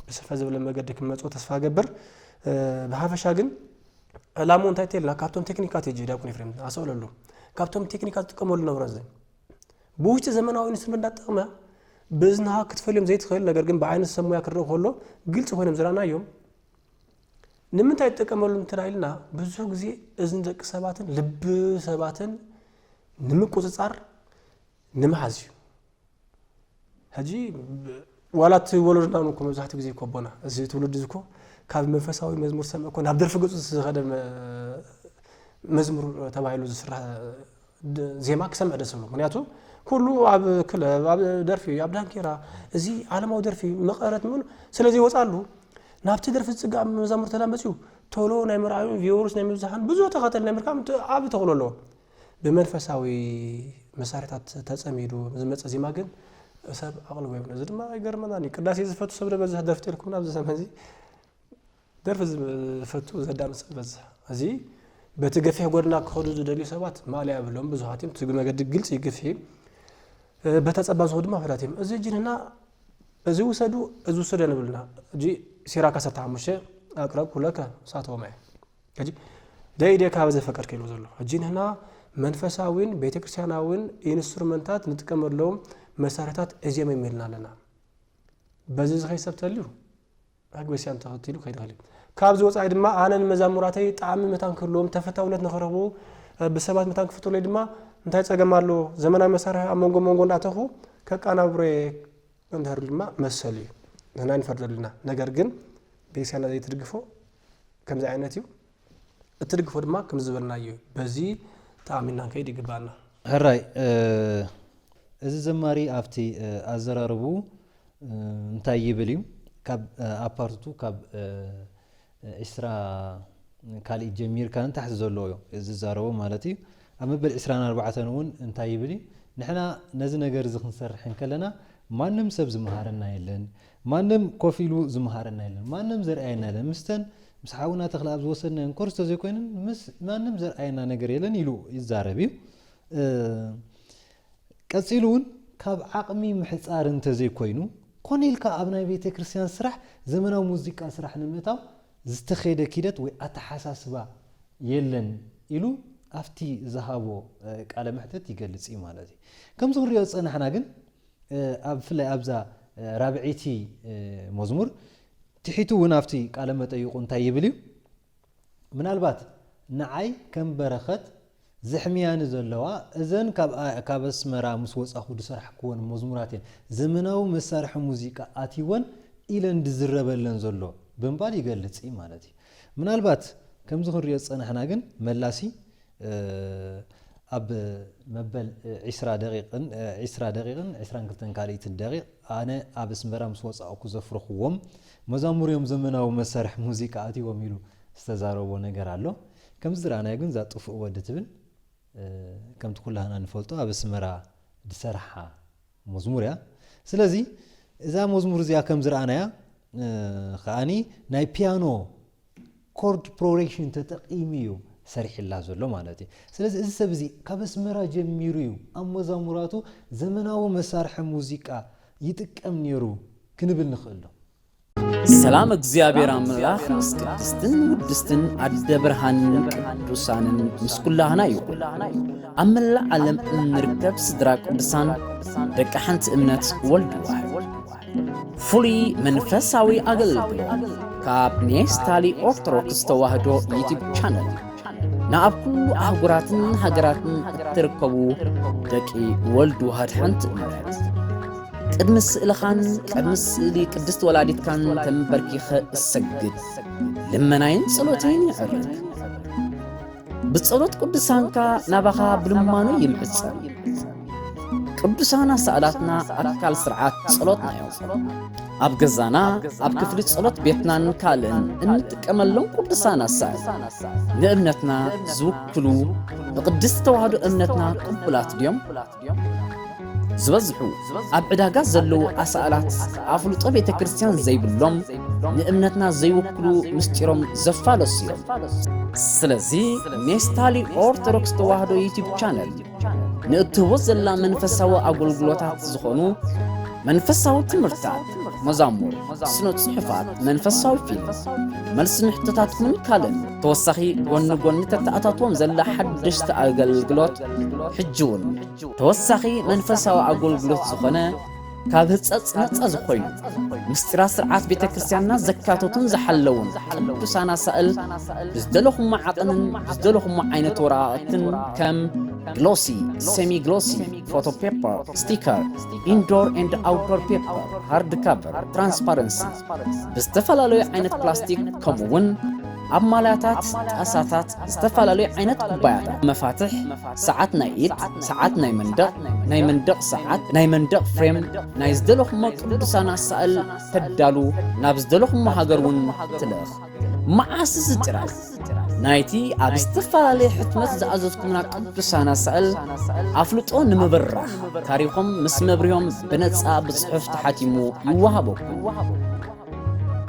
በሰፋ ዘብለ መገደክ መጽኦ ተስፋ ገበር በሐፈሻ ግን ላሞን ታይቴልና ካፕቶም ቴክኒካት እጂ ዳቁን ፍሬም አሰውለሉ ካፕቶም ቴክኒካት ተቀመሉ ነው ረዘ በውጭ ዘመናዊ ኢንስትሩመንት እንዳጠቀመ በዝናሃ ክትፈልም ዘይት ኸል ነገር ግን በአይነት ሰሙያ ክረው ሆሎ ግልጽ ሆነም ዝራናዮም ንምንታይ ተቀመሉ እንትላይልና ብዙ ጊዜ እዝን ደቅ ሰባትን ልብ ሰባትን ንምቁጽጻር ንምሐዝ ሀጂ ዋላት ወለድና ነው ከመዛህት ጊዜ ኮቦና እዚ ትውልድ ዝኮ ካብ መንፈሳዊ መዝሙር ሰምኮ ናብ ደርፍ ገጹ ዝኸደም መዝሙር ተባይሉ ዝስራ ዜማ ከሰምዕ ደስሉ ምክንያቱ ኩሉ አብ ክለብ አብ ደርፊ አብ ዳንኪራ እዚ ዓለማው ደርፊ መቀረት ምን ስለዚህ ይወጣሉ ናብቲ ደርፍ ጽጋ መዝሙር ተላመጽዩ ቶሎ ናይ መርአዩ ቪውርስ ናይ ምብዛሃን ብዙ ተኸተል ናይ ምርካም አብ ተኸለሎ በመንፈሳዊ መሳሪታት ተጸሚዱ ዝመጽ ዜማ ግን ሰብ አቅል ወይ ነው ዝድማ ይገርመናኒ ቅዳሴ ዝፈቱ ሰብ ደበዛ ደፍተልኩም ናብ ዘሰመዚ ደርፍ ዝፈቱ ዘዳንስ በዛ እዚ በትገፈህ ጎድና ከሆዱ ዝደልዩ ሰባት ማሊያ ብሎም ብዙሃትም ትግመገድ ግልጽ ይገፊ በተጸባዙ ድማ ፈዳትም እዚ ጅንና እዚ ወሰዱ እዚ ወሰደ ነብልና እጂ ሲራካ ሰታሙሽ አቅረብ ሁለከ ሳተውማይ እጂ ዳይዴ ካብዘ ፈቀር ከይሉ ዘሎ እጂንና መንፈሳዊን ቤተክርስቲያናዊን ኢንስትሩመንታት ንጥቀመሎም መሳሪያታት እዚያም ይመልናለና በዚህ ዝኸይ ሰብተልዩ አግበሲያን ተኸትሉ ከይደኸል ካብ ዝወጻይ ድማ አነን መዛሙራተይ ጣዕሚ መታን ክሎም ተፈታውነት ነኸረቡ በሰባት መታን ክፍቶለ ድማ እንታይ ጸገማሉ ዘመናዊ መሳሪያ አመንጎ እንዳተኹ ከቃናብሬ እንደርልማ መሰል ነናን ፈርደልና ነገር ግን ቤተክርስቲያን ላይ ተድግፎ ከምዚ አይነት እዩ እትድግፎ ድማ ከም ዝበልናዩ በዚ ተአሚና ከይድ ይግባና ህራይ እዚ ዘማሪ አፍቲ አዘራርቡ እንታይ ይብል እዩ ካብ አፓርቱ ካብ እስራ ካሊ ጀሚር ካን ታሕት ዘሎ እዩ እዚ ዛረቡ ማለት እዩ አመበል 24 እውን እንታይ ይብል ንሕና ነዚ ነገር እዚ ክንሰርሕ ከለና ማንም ሰብ ዝመሃረና የለን ማንም ኮፊሉ ዝመሃረና የለን ማንም ዘርአየና የለን ምስተን ምስሓውና ተኽላብ ዝወሰድና ኮርስ ተዘይኮይንን ምስ ማንም ዘርአየና ነገር የለን ኢሉ ይዛረብ እዩ ቀፂሉውን ካብ ዓቅሚ ምሕፃር እንተዘይኮይኑ ኮኔልካ ኣብ ናይ ቤተ ክርስቲያን ስራሕ ዘመናዊ ሙዚቃ ስራሕ ንምእታው ዝተኸደ ኪደት ወይ ኣተሓሳስባ የለን ኢሉ ኣፍቲ ዝሃቦ ቃለ መሕተት ይገልጽ ማለት እዩ ከምዚ ክንሪኦ ፀናሕና ግን ኣብ ፍላይ ኣብዛ ራብዒቲ መዝሙር ትሒቱ እውን ኣፍቲ ቃለ መጠይቁ እንታይ ይብል እዩ ምናልባት ንዓይ ከም በረኸት ዝሕሚያን ዘለዋ እዘን ካብ ኣስመራ ምስ ወጻኹ ድሰርሕክወን መዝሙራት እየን ዘመናዊ መሳርሒ ሙዚቃ ኣትይወን ኢለን ድዝረበለን ዘሎ ብምባል ይገልጽ ማለት እዩ ምናልባት ከምዚ ክንሪኦ ፀናሕና ግን መላሲ ኣብ መበል 20 ደቂቕን 22 ካልኢት ደቂቕ ኣነ ኣብ ኣስመራ ምስ ወጻኹ ዘፍርኽዎም መዛሙርዮም ዘመናዊ መሳርሒ ሙዚቃ ኣትይዎም ኢሉ ዝተዛረቦ ነገር ኣሎ ከምዚ ዝረኣናዮ ግን ዛጥፍእ ወዲ ትብል ከምቲ ኩላህና ንፈልጦ ኣብ ኣስመራ ድሰርሓ መዝሙር እያ ስለዚ እዛ መዝሙር እዚኣ ከም ዝረኣናያ ከዓኒ ናይ ፒያኖ ኮርድ ፕሮግሬሽን ተጠቂሙ እዩ سريحلا زلو مالتي سلازي إذا سبزي كبسمرا جميريو أما زمراتو زمناو مسارح موسيقى يتكأم نيرو كنبل نخلو سلام እግዚአብሔር አምላክ ቅድስትን ውድስትን አደብርሃን ቅዱሳን ምስኩላህና ይሁን አመላ ዓለም እንርከብ ስድራ ቅዱሳን ደቀ ሐንት እምነት ወልድዋ ፉሊ መንፈሳዊ አገልግሎት ከአብኔስታሊ ኦርቶዶክስ ተዋህዶ ዩቲዩብ ቻናል ናአኩ አህጉራትን ሀገራትን ተርከቡ ደቂ ወልድዋ ሐንት እምነት ቅድምስ ኢልኻን ቅድምስ ኢሊ ቅድስት ወላዲት ካን ተንበርኪኸ እሰግድ ለመናይን ጸሎቴን ይዕርግ ብጸሎት ቅዱሳንካ ናባኻ ብልማኑ ይምሕጸን ቅዱሳና ሰዓላትና አካል ስርዓት ጸሎትና ነው አብ ገዛና አብ ክፍል ጸሎት ቤትናን ካልን እንጥቀመሎም ቅዱሳና ሰዓት ለእምነትና ዝውክሉ በቅድስት ተዋህዶ እምነትና ቅቡላት ዲዮም زبزحو أب عداقا زلو أسألات أفلطو بيت كريستيان زي بلوم لإمنتنا زي وكلو مستيروم زفالو سيروم سلازي نيستالي أورتروكس تواهدو يوتيوب channel نأتوز اللي منفساو أقول قلوتات زخونو منفساو تمرتات مزامور سنوت صحفات منفساو فيلم ملس محتطاتكم كالن توسخي قون تتأتاتوم زلا حدش تأقل قلوت حجون توسخي منفساو أقول قلوت زخونه كابه نتص زخوين مسترا سرعات بيت كريستياننا زكاتوتن زحلون قدوسانا سأل بزدلوهم معطنن بزدلوهم عينة وراءتن كم glossy, semi-glossy, photo paper, sticker, indoor and outdoor paper, hardcover, transparency. باستفلالو عينة بلاستيك كمون أمالاتات أساتات استفلالو عينة كوبايات مفاتح ساعات نايد ساعات نايمندق ساعات نايمندق فريم نايزدلوهم قدوسانا سأل تدالو نابزدلوهم هاجرون تلخ معاسس التراث نايتي أبستفالي حتمت زعزتكمنا قدوسانا سأل أفلطو نمبرح تاريخهم مسمبريهم بنتسا بصحف تحاتيمو يوهبو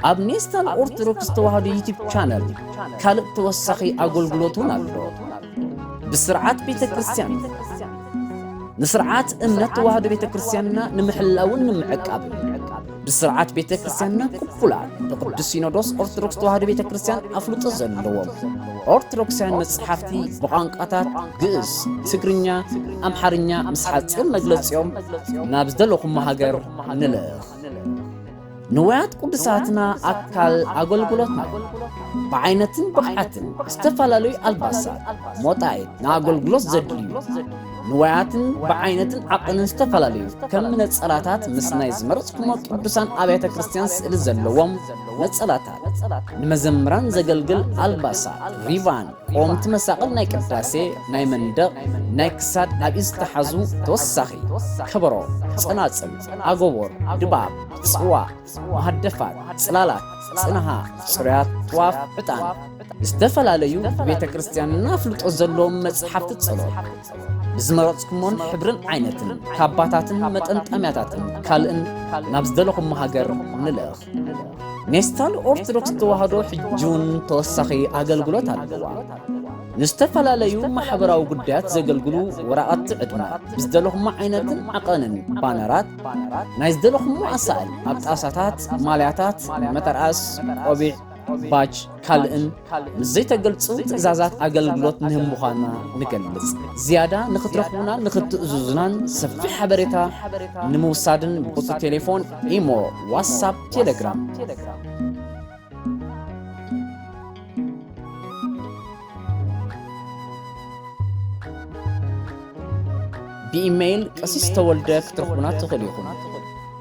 أبنيستال أورتروكس تواهدو يوتيوب channel كالب توسخي أقول قلوتون أبلو بسرعات بيت كريستيان نسرعات امنت تواهدو بيت كريستياننا نمحلاون نمعقب بسرعات بيت كريستياننا كفولات بقدس سينودوس أورتروكس تواهدو بيت كريستيان أفلطو زلوهم أورتروكسيان مصحفتي بقانقاتات قيس تقرنيا أمحرنيا مسحات مجلسيوم نابزدلوهم مهاجر نلخ نوعات قدساتنا أكل أقول قلوتنا بعينتن بقحتن استفلالوي الباسات موتايد ناقول قلوت زدليو نوعاتن بعينتن عقن استفلاليو كم من الصلاتات مسنا يزمرت كما قدسان أبيات كريستيان سئل زلوهم نصلاتات نمزمران زقلقل الباسات ريفان قومت مساقل ناي كداسي ناي مندق ناي كساد أبيز تحازو توسخي كبرو صناصل أغوور دباب صوا مهدفات صلالات صنها صريات طواف عطان استفلاليو بيت كريستيان نافلط زلوم مصحفت تصلو بزمراتكمون حبرن عينتن كاباتاتن مطنطمياتاتن كالن نابزدلكم مهاجر نلخ نيستال أورتروكس تواهدو حجون توسخي أقلقلوت አለዋ نستفلاليو محبراو قدات زقلقلو وراءات عدنا بزدلوهم عينتن عقنن بانرات نايزدلوهم أسائل أبتاساتات مالياتات مترأس وبيع باج كالن زيت قلصو تزازات أقلقلوت نهم مخانا نقلص زيادة نخترقونا نختزوزنان سفي حبريتا نموسادن بقصة تليفون إيمو واتساب تيليجرام بإيميل قسيس تولدك ترخونا تخليكم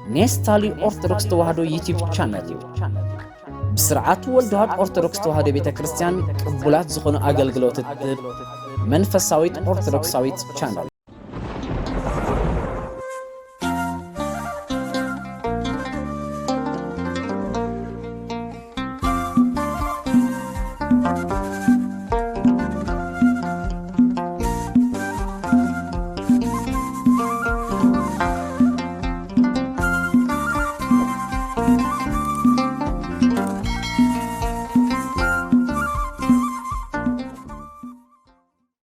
نيستالي أورتروكس تواهدو يوتيوب channel بسرعات ولدهات أورتروكس تواهدو بيت كريستيان قبولات زخونو أقلقلوت منفساويت أورتروكساويت channel